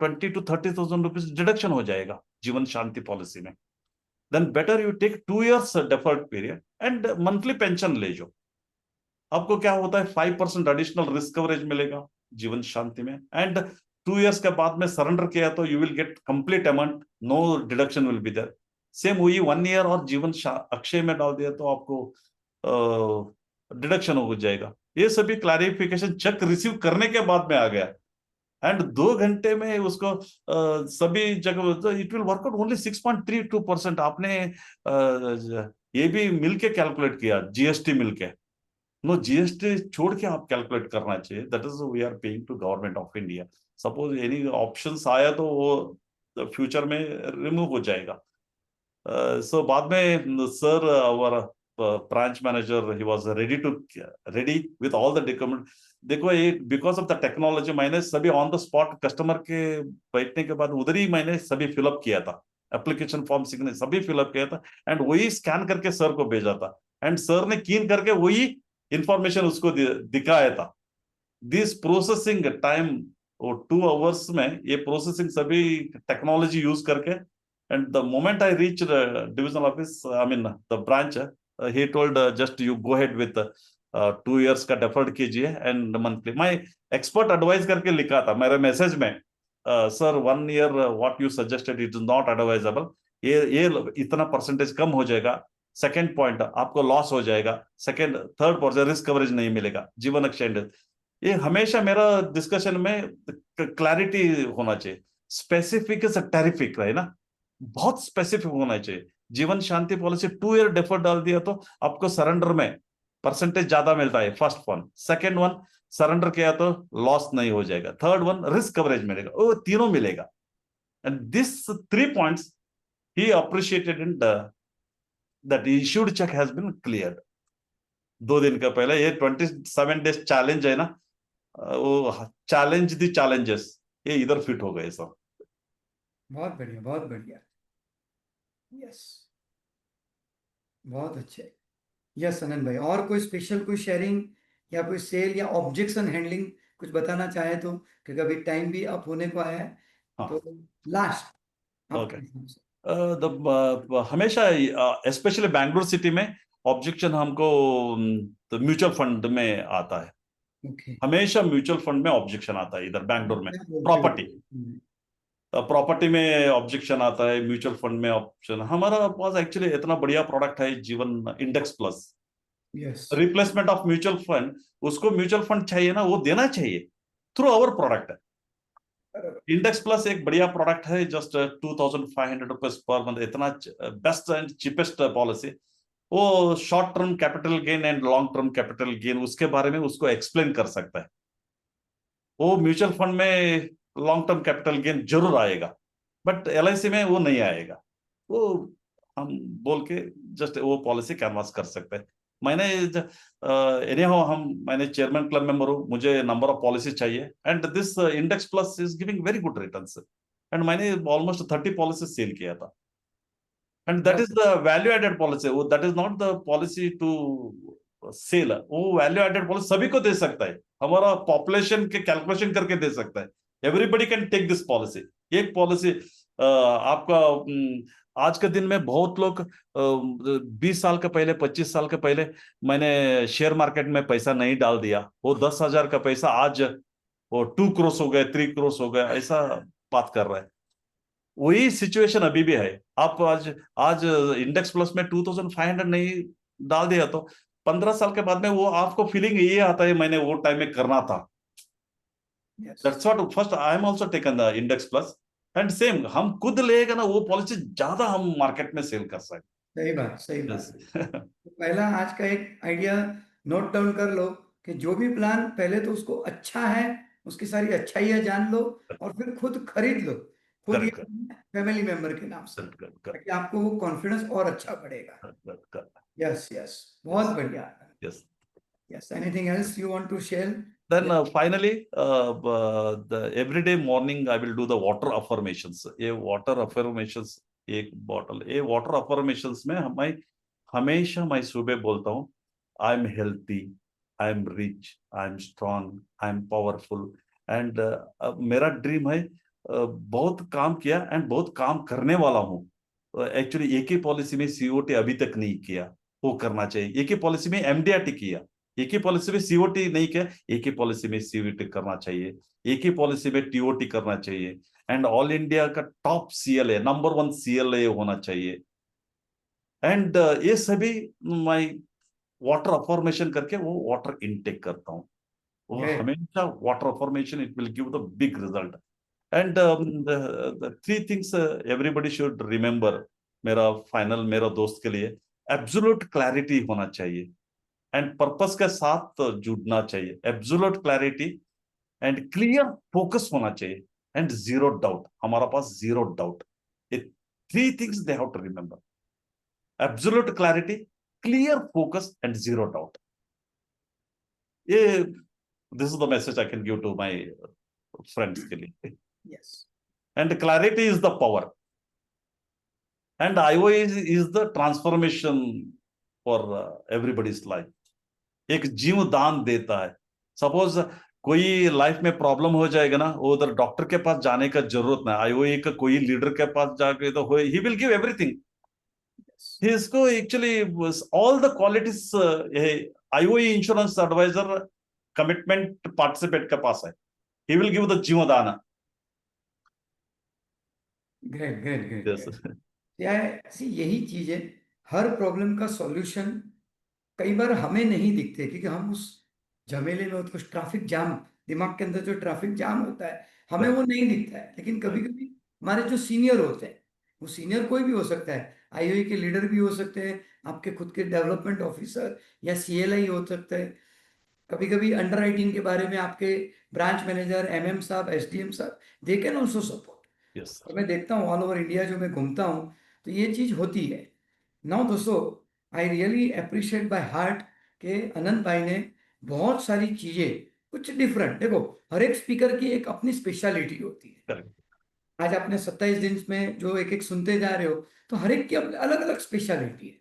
20,000 to 30,000 रुपीज डिडक्शन हो जाएगा जीवन शांति पॉलिसी में। Then better you take 2 years deferred period and monthly pension ले जाओ। आपको क्या होता है, 5% एडिशनल रिस्क कवरेज मिलेगा जीवन शांति में, एंड 2 years के बाद में सरेंडर किया तो you will get complete amount, no deduction will be there. Same वही 1 year और जीवन अक्षय में डाल दिया तो आपको डिडक्शन हो जाएगा। ये सभी क्लैरिफिकेशन चेक रिसीव करने के बाद में आ गया, एंड 2 घंटे में उसको सभी जगह इट विल वर्कआउट ओनली 6.32%। आपने ये भी मिलके कैलकुलेट किया, जीएसटी मिलके, नो जीएसटी छोड़ के आप कैलकुलेट करना चाहिए, that is we are paying to government of India. Suppose any options आया तो वो फ्यूचर में रिमूव हो जाएगा। सो बाद में sir our branch manager he was ready with all the document। देखो ये बिकॉज ऑफ द टेक्नोलॉजी मैंने सभी ऑन द स्पॉट कस्टमर के बैठने के बाद उधर ही मैंने सभी फिलअप किया था, एप्लीकेशन फॉर्म सिग्नेचर सभी फिलअप किया था, एंड वही स्कैन करके सर को भेजा था, एंड सर ने कीन करके वही इंफॉर्मेशन उसको दिखाया था। दिस प्रोसेसिंग टाइम वो 2 hours में ये प्रोसेसिंग सभी टेक्नोलॉजी यूज करके, and the moment I reached the divisional office, I mean the branch, he told just you go ahead with 2 years का deferred कीजिए and monthly। मैं expert advice करके लिखा था मेरे मैसेज में, sir 1 year what you suggested it is not advisable, ये इतना परसेंटेज कम हो जाएगा, सेकेंड पॉइंट आपको लॉस हो जाएगा, second third point risk coverage नहीं मिलेगा, जीवन एक्सटेंड। ये हमेशा मेरा डिस्कशन में क्लैरिटी होना चाहिए, स्पेसिफिक से टेरिफिक है ना, बहुत स्पेसिफिक होना चाहिए। जीवन शांति पॉलिसी 2 year डेफर डाल दिया तो आपको सरेंडर में परसेंटेज ज्यादा मिलता है, first one. Second one surrender किया तो लॉस नहीं हो जाएगा, थर्ड वन रिस्क कवरेज मिलेगा, वो तीनों मिलेगा। And this 3 points he appreciated in that issued check has been cleared। 2 दिन का पहले ये 27 days चैलेंज है ना, वो चैलेंज दी चैलेंजेस ये इधर फिट हो गए सब। बहुत बढ़िया, बहुत बढ़िया। यस, बहुत अच्छे। यस अनंत भाई, और कोई स्पेशल कोई शेयरिंग या कोई सेल या ऑब्जेक्शन हैंडलिंग कुछ बताना चाहे तो, क्योंकि अभी टाइम भी अप होने को आया है। हाँ। तो लास्ट ओके, हमेशा स्पेशली बैंगलोर सिटी में ऑब्जेक्शन हमको तो म्यूचुअल फंड में आता है, ओके, हमेशा म्यूचुअल फंड में ऑब्जेक्शन आता है इधर बैंगलोर में। प्रॉपर्टी में ऑब्जेक्शन आता है, म्यूचुअल फंड में ऑप्शन। हमारा पास एक्चुअली इतना बढ़िया प्रोडक्ट है जीवन index plus, yes, replacement of mutual fund. उसको म्यूचुअल फंड चाहिए ना, वो देना चाहिए थ्रू आवर प्रोडक्ट है। इंडेक्स प्लस एक बढ़िया प्रोडक्ट है, जस्ट 2,500 रुपीज पर मंथ, इतना बेस्ट एंड चीपेस्ट पॉलिसी। वो short term capital gain and long term capital gain उसके बारे में उसको एक्सप्लेन कर सकता है। वो म्यूचुअल फंड में लॉन्ग टर्म कैपिटल गेन जरूर आएगा, बट एलआईसी में वो नहीं आएगा। वो हम बोल के जस्ट वो पॉलिसी कैनवास कर सकते हैं। मैंने मैंने चेयरमैन क्लब मेंबर हूँ, मुझे नंबर ऑफ पॉलिसी चाहिए, and this index plus is giving very good returns, and मैंने ऑलमोस्ट 30 पॉलिसी सेल किया था। And that is the value added policy, that is not the policy to sell. वो value added policy सभी को दे सकता है, हमारा पॉपुलेशन के कैलकुलेशन करके दे सकता है। Everybody can take this policy. एक पॉलिसी आपका आज के दिन में बहुत लोग 20 साल के पहले 25 साल के पहले मैंने शेयर मार्केट में पैसा नहीं डाल दिया, वो 10,000 का पैसा आज वो 2 crore हो गए, 3 crore हो गए, ऐसा बात कर रहा है। वही सिचुएशन अभी भी है। आप आज इंडेक्स प्लस में 2,500 नहीं डाल दिया तो 15 साल के बाद में वो आपको फीलिंग ये आता है मैंने वो टाइम में करना था। That's what first I am also taken the index plus, and same हम खुद लेगा ना वो पॉलिसी ज्यादा हम मार्केट में सेल कर सकते। सही बात, सही Yes. बात। तो पहला आज का एक आइडिया नोट डाउन कर लो कि जो भी प्लान, पहले तो उसको अच्छा है, उसकी सारी अच्छाइयाँ जान लो, और फिर खुद खरीद लो, खुद Correct, या correct, फैमिली मेंबर के नाम से, correct, correct, correct, ताकि आपको वो कॉन्फिडेंस और अच्छा बढ़ेगा। correct, correct, correct. Yes yes, बहुत Yes, बढ़िया। yes. Yes, anything else you want to share? Then finally, the everyday morning I will do the water affirmations. ये water affirmations एक bottle. ये water affirmations में हमेशा मैं सुबह बोलता हूँ, I am healthy, I am rich, I am strong, I am powerful. And मेरा ड्रीम है, बहुत काम किया एंड बहुत काम करने वाला हूँ। एक्चुअली एक ही पॉलिसी में सीओटी अभी तक नहीं किया, वो करना चाहिए। एक ही पॉलिसी में एमडीआरटी किया, एक ही पॉलिसी में सीओटी नहीं किया, एक ही पॉलिसी में सीवीटी करना चाहिए, एक ही पॉलिसी में टीओटी करना चाहिए, एंड ऑल इंडिया का टॉप सीएलए, नंबर 1 सीएलए होना चाहिए। एंड ये सभी मैं वाटर अफॉर्मेशन करके वो वाटर इनटेक करता हूँ। वो ग्रेट। हमेशा water affirmation, it will give the big result. And the three things everybody should remember, मेरा फाइनल मेरा दोस्त के लिए, एब्सोल्यूट क्लैरिटी होना चाहिए एंड पर्पस के साथ जुड़ना चाहिए। Absolute clarity and clear focus होना चाहिए एंड जीरो डाउट। हमारा पास जीरो डाउट, ये 3 things they have to remember. Absolute clarity, clear focus and zero doubt. ये this is the message I can give to my friends के लिए। Yes, and clarity is the power and IOA is the transformation for everybody's life. एक जीव दान देता है। Suppose कोई life में प्रॉब्लम हो जाएगा ना, वो उधर डॉक्टर के पास जाने का जरूरत नहीं, IOA का कोई लीडर के पास जाके तो ही विल गिव एवरीथिंग। इसको actually all the qualities IOA insurance advisor commitment participate के पास है। ही विल गिव द जीवदान। Great great great Yes. Great. ऐसी यही चीज है, हर प्रॉब्लम का सॉल्यूशन कई बार हमें नहीं दिखते, क्योंकि हम उस झमेले में, कुछ ट्रैफिक जाम, दिमाग के अंदर जो ट्रैफिक जाम होता है, हमें वो नहीं दिखता है। लेकिन कभी कभी हमारे जो सीनियर होते हैं, वो सीनियर कोई भी हो सकता है, आईओई के लीडर भी हो सकते हैं, आपके खुद के डेवलपमेंट ऑफिसर या सीएलआई हो सकते हैं, कभी कभी अंडर राइटिंग के बारे में आपके ब्रांच मैनेजर, एमएम साहब, एसडीएम साहब, they can also support. Yes, sir. और मैं देखता हूँ ऑल ओवर इंडिया जो मैं घूमता हूँ, तो ये चीज होती है। नाउ दोस्तों, I really appreciate by heart के अनंत भाई ने बहुत सारी चीजें, कुछ डिफरेंट, देखो हर एक स्पीकर की एक अपनी स्पेशलिटी होती है। Correct. आज आपने 27 दिन में जो एक एक सुनते जा रहे हो, तो हर एक की अलग अलग स्पेशलिटी है।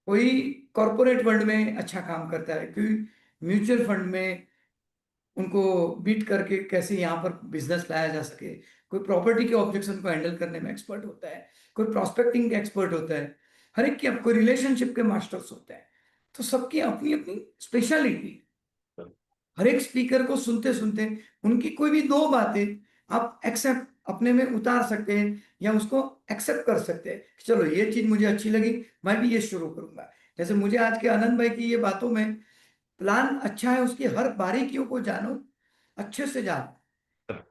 कोई कॉरपोरेट वर्ल्ड में अच्छा काम करता है, कोई म्यूचुअल फंड में उनको बीट करके कैसे यहाँ पर बिजनेस लाया जा सके, कोई प्रॉपर्टी के ऑब्जेक्शन को हैंडल करने में एक्सपर्ट होता है, कोई प्रोस्पेक्टिंग के एक्सपर्ट होता है, हर एक की, कोई रिलेशनशिप के मास्टर्स होते हैं। तो सबकी अपनी अपनी स्पेशलिटी। हर एक स्पीकर को सुनते सुनते उनकी कोई भी दो बातें आप एक्सेप्ट अपने में उतार सकते हैं, या उसको एक्सेप्ट कर सकते हैं कि चलो ये चीज मुझे अच्छी लगी, मैं भी ये शुरू करूंगा। जैसे मुझे आज के आनंद भाई की ये बातों में, प्लान अच्छा है, उसकी हर बारीकियों को जानो, अच्छे से जानो।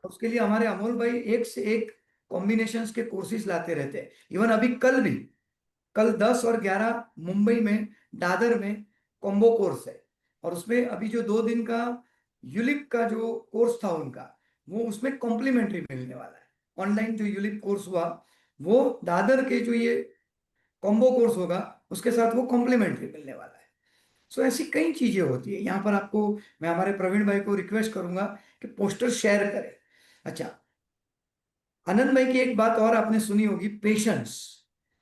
उसके लिए हमारे अमोल भाई एक से एक कॉम्बिनेशंस के कोर्सेज लाते रहते हैं। इवन अभी कल भी, कल 10 और 11 मुंबई में, दादर में कॉम्बो कोर्स है, और उसमें अभी जो 2 दिन का यूलिप का जो कोर्स था उनका, वो उसमें कॉम्प्लीमेंट्री मिलने वाला है। ऑनलाइन जो यूलिप कोर्स हुआ, वो दादर के जो ये कॉम्बो कोर्स होगा, उसके साथ वो कॉम्प्लीमेंट्री मिलने वाला है। सो ऐसी कई चीजें होती है यहाँ पर। आपको, मैं हमारे प्रवीण भाई को रिक्वेस्ट करूंगा कि पोस्टर शेयर करें। अच्छा, आनंद भाई की एक बात और आपने सुनी होगी, पेशेंस।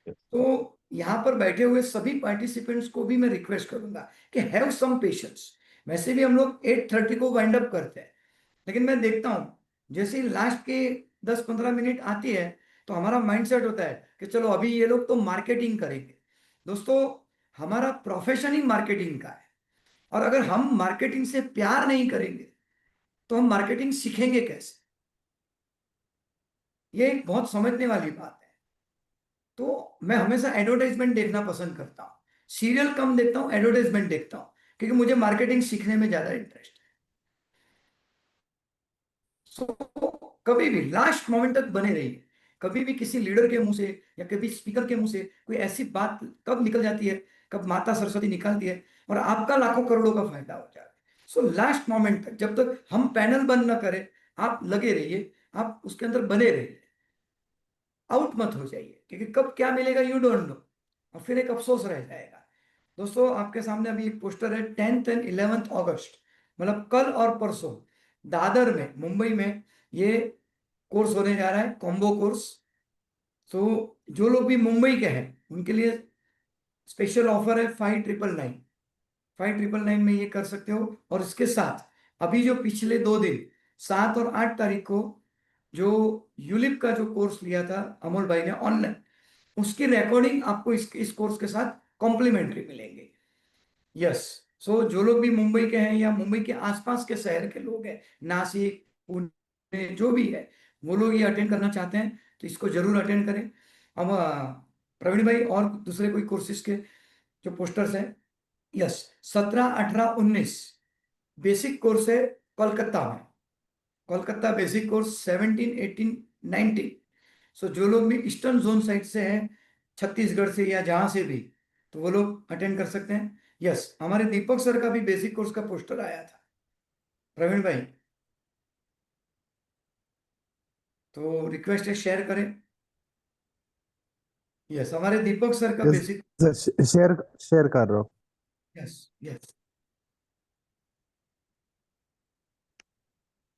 तो यहाँ पर बैठे हुए सभी पार्टिसिपेंट्स को भी मैं रिक्वेस्ट करूंगा कि हैव सम पेशेंस। वैसे भी हम लोग 8:30 को वाइंड अप करते हैं, लेकिन मैं देखता हूं जैसे ही लास्ट के 10-15 मिनट आती है, तो हमारा माइंडसेट होता है कि चलो अभी ये लोग तो मार्केटिंग करेंगे। दोस्तों, हमारा प्रोफेशन ही मार्केटिंग का है, और अगर हम मार्केटिंग से प्यार नहीं करेंगे, तो हम मार्केटिंग सीखेंगे कैसे? ये एक बहुत समझने वाली बात है। तो मैं हमेशा एडवर्टाइजमेंट देखना पसंद करता हूँ, सीरियल कम देखता हूँ, एडवर्टाइजमेंट देखता हूँ, क्योंकि मुझे मार्केटिंग सीखने में ज्यादा इंटरेस्ट है। सो कभी भी लास्ट मोमेंट तक बने रहिए। कभी भी किसी लीडर के मुंह से या कभी स्पीकर के मुंह से कोई ऐसी बात कब निकल जाती है, कब माता सरस्वती निकालती है और आपका लाखों करोड़ों का फायदा हो जाता है। सो लास्ट मोमेंट तक जब तक हम पैनल बंद ना करें, आप लगे रहिए, आप उसके अंदर बने रहिए, आउट मत हो जाइए, क्योंकि कब क्या मिलेगा यू डोंट नो, और फिर एक अफसोस रह जाएगा। दोस्तों आपके सामने अभी एक पोस्टर है, 10th एंड 11th अगस्त, मतलब कल और परसों दादर में, मुंबई में ये कोर्स होने जा रहा है, कॉम्बो कोर्स। तो जो लोग भी मुंबई के हैं उनके लिए स्पेशल ऑफर है 5999, 5999 में ये कर सकते हो। और इसके साथ अभी जो पिछले 2 दिन 7 और 8 तारीख को जो यूलिप का जो कोर्स लिया था अमोल भाई ने ऑनलाइन, उसकी रिकॉर्डिंग आपको इस कोर्स के साथ कॉम्प्लीमेंट्री मिलेंगे। यस, सो जो लोग भी मुंबई के हैं या मुंबई के आसपास के शहर के लोग हैं, नासिक, पुणे, जो भी है, वो लोग ये अटेंड करना चाहते हैं तो इसको जरूर अटेंड करें। अब प्रवीण भाई और दूसरे कोई कोर्सेज के जो पोस्टर्स हैं, यस, 17, 18, 19 बेसिक कोर्स है कोलकाता में, कोलकाता बेसिक कोर्स 17, 18, 19। सो जो लोग भी ईस्टर्न जोन साइड से हैं, छत्तीसगढ़ से या जहां से भी, तो वो लोग अटेंड कर सकते हैं। यस, हमारे दीपक सर का भी बेसिक कोर्स का पोस्टर आया था प्रवीण भाई, तो रिक्वेस्ट है शेयर करें। यस, हमारे दीपक सर का यस बेसिक, शेयर शेयर कर रहा हूँ। यस यस,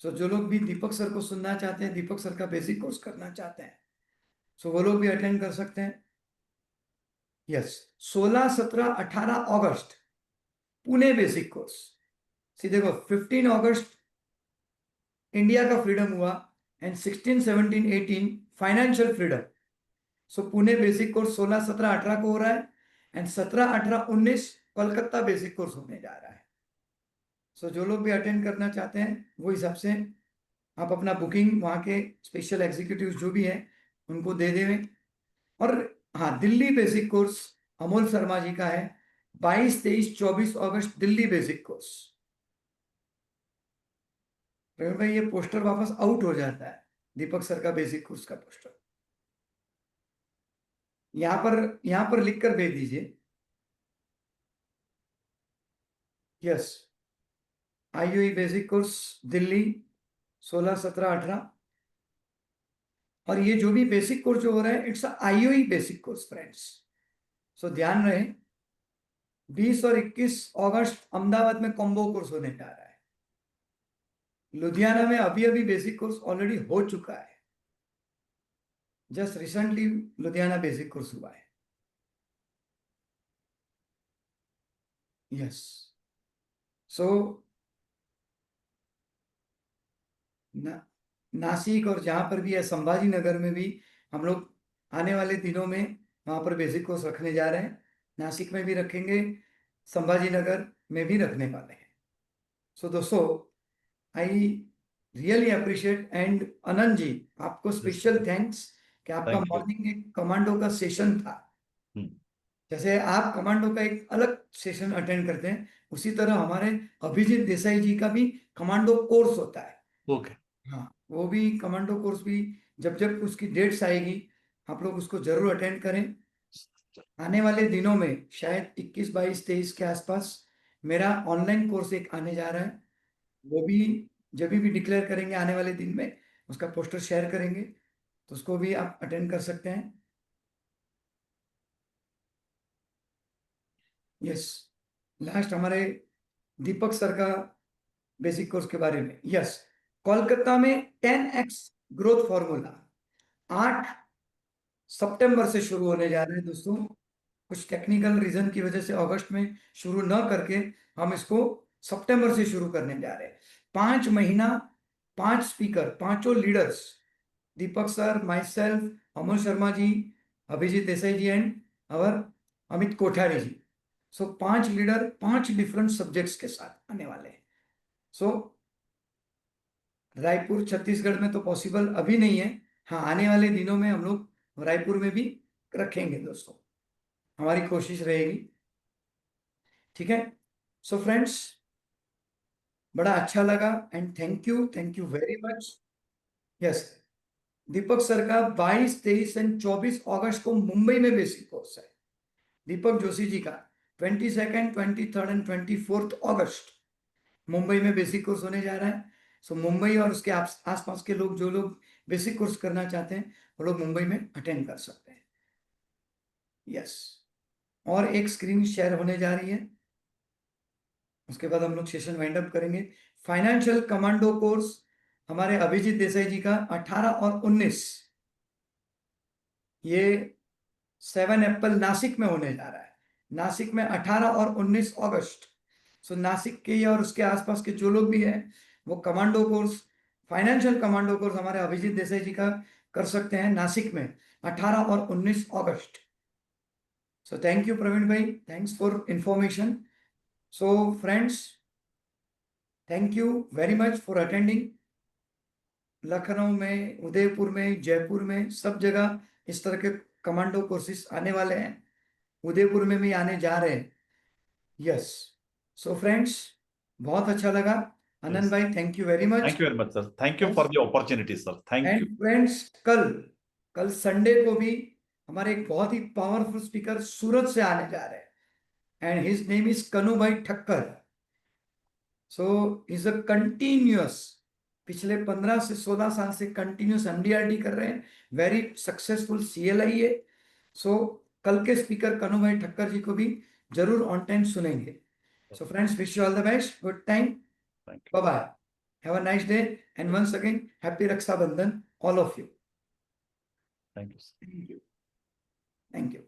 सो जो लोग भी दीपक सर को सुनना चाहते हैं, दीपक सर का बेसिक कोर्स करना चाहते हैं, सो वो लोग भी अटेंड कर सकते हैं। यस, 16, 17, 18 अगस्त पुणे बेसिक कोर्स। सी देखो, 15 अगस्त इंडिया का फ्रीडम हुआ and 16, 17, 18 financial freedom. So Pune basic course 16, 17, 18 को हो रहा है एंड 17, 18, 19 कोलकाता बेसिक कोर्स होने जा रहा है। सो जो लोग भी अटेंड करना चाहते हैं वो हिसाब से आप अपना बुकिंग वहाँ के स्पेशल एग्जीक्यूटिव जो भी है उनको दे दें। और हाँ, दिल्ली बेसिक कोर्स अमोल शर्मा जी का है, 22, 23, 24 अगस्त दिल्ली बेसिक कोर्स। प्रवीण भाई ये पोस्टर वापस आउट हो जाता है, दीपक सर का बेसिक कोर्स का पोस्टर, यहां पर लिख कर भेज दीजिए। Yes, IOE basic course Delhi 16, 17, 18। और ये जो भी बेसिक कोर्स जो हो रहा है it's IOE basic course friends, so ध्यान रहे। 20 और 21 अगस्त अहमदाबाद में कॉम्बो कोर्स होने जा रहा है। लुधियाना में अभी अभी बेसिक कोर्स ऑलरेडी हो चुका है, just recently Ludhiana basic course हुआ है। यस, सो नासिक और जहां पर भी है, संभाजी नगर में भी हम लोग आने वाले दिनों में वहां पर बेसिक कोर्स रखने जा रहे हैं। नासिक में भी रखेंगे, संभाजी नगर में भी रखने वाले हैं। सो दोस्तों, आई रियली अप्रिशिएट एंड अनंत जी, आपको स्पेशल थैंक्स कि आपका Thank you. मॉर्निंग एक कमांडो का सेशन था। Hmm. जैसे आप कमांडो का एक अलग सेशन अटेंड करते हैं, उसी तरह हमारे अभिजीत देसाई जी का भी कमांडो कोर्स होता है। Okay. हाँ, वो भी कमांडो कोर्स भी जब जब उसकी डेट्स आएगी आप लोग उसको जरूर अटेंड करें। आने वाले दिनों में शायद 21, 22, 23 के आसपास मेरा ऑनलाइन कोर्स एक आने जा रहा है, वो भी जब भी डिक्लेयर करेंगे आने वाले दिन में उसका पोस्टर शेयर करेंगे, तो उसको भी आप अटेंड कर सकते हैं। यस, लास्ट हमारे दीपक सर का बेसिक कोर्स के बारे में। यस, कोलकाता में 10x ग्रोथ फॉर्मूला 8 सितंबर से शुरू होने जा रहे हैं दोस्तों। कुछ टेक्निकल रीजन की वजह से अगस्त में शुरू न करके हम इसको सितंबर से शुरू करने जा रहे हैं। 5 महीना, 5 स्पीकर, पांचों leaders, Deepak sir, myself, Amol Sharma ji, Abhijeet Desai ji and और Amit Kothari ji. So 5 leader 5 different subjects के साथ आने वाले हैं। सो रायपुर छत्तीसगढ़ में तो पॉसिबल अभी नहीं है, हाँ आने वाले दिनों में हम लोग रायपुर में भी रखेंगे दोस्तों, हमारी कोशिश रहेगी। ठीक है, सो फ्रेंड्स, बड़ा अच्छा लगा and thank you very much. Yes, Deepak sir का 22, 23 एंड 24 अगस्त को मुंबई में बेसिक कोर्स है। दीपक जोशी जी का 22nd, 23rd एंड 24th अगस्त मुंबई में बेसिक कोर्स होने जा रहा है। सो मुंबई और उसके आसपास के लोग, जो लोग बेसिक कोर्स करना चाहते हैं, वो लोग मुंबई में अटेंड कर सकते हैं। यस, और एक स्क्रीन शेयर होने जा रही है, उसके बाद हम लोग सेशन वाइंड अप करेंगे। फाइनेंशियल कमांडो कोर्स हमारे अभिजीत देसाई जी का 18 और 19, ये 7 अप्रैल नासिक में होने जा रहा है। नासिक में 18 और 19 अगस्त। सो नासिक के और उसके आसपास के जो लोग भी हैं, वो commando course, financial commando course हमारे अभिजीत देसाई जी का कर सकते हैं नासिक में 18 और 19 अगस्त। सो थैंक यू प्रवीण भाई, thanks for information. So friends, thank you very much for attending. Lucknow में, उदयपुर में, जयपुर में, सब जगह इस तरह के कमांडो कोर्सेज आने वाले हैं। उदयपुर में भी आने जा रहे हैं। यस, सो फ्रेंड्स, बहुत अच्छा लगा। आनंद Yes. भाई, thank you very much. Thank you very much, sir. Thank you Yes. for the opportunity, sir. Thank you. And friends, कल संडे को भी हमारे एक बहुत ही पावरफुल स्पीकर सूरत से आने जा रहे हैं, एंड हिज नेम इज कनु भाई Thakkar. So is a continuous, पिछले 15 से 16 साल से कंटिन्यूअस एमडीआरडी कर रहे हैं, वेरी सक्सेसफुल CLI है। सो कल के स्पीकर कनु भाई ठक्कर जी को भी जरूर ऑन टाइम सुनेंगे। So friends, wish you all the best, good time, Thank you. Bye bye, have a nice day, and once again happy Rakshabandhan all of you. Thank you, sir. Thank you, thank you.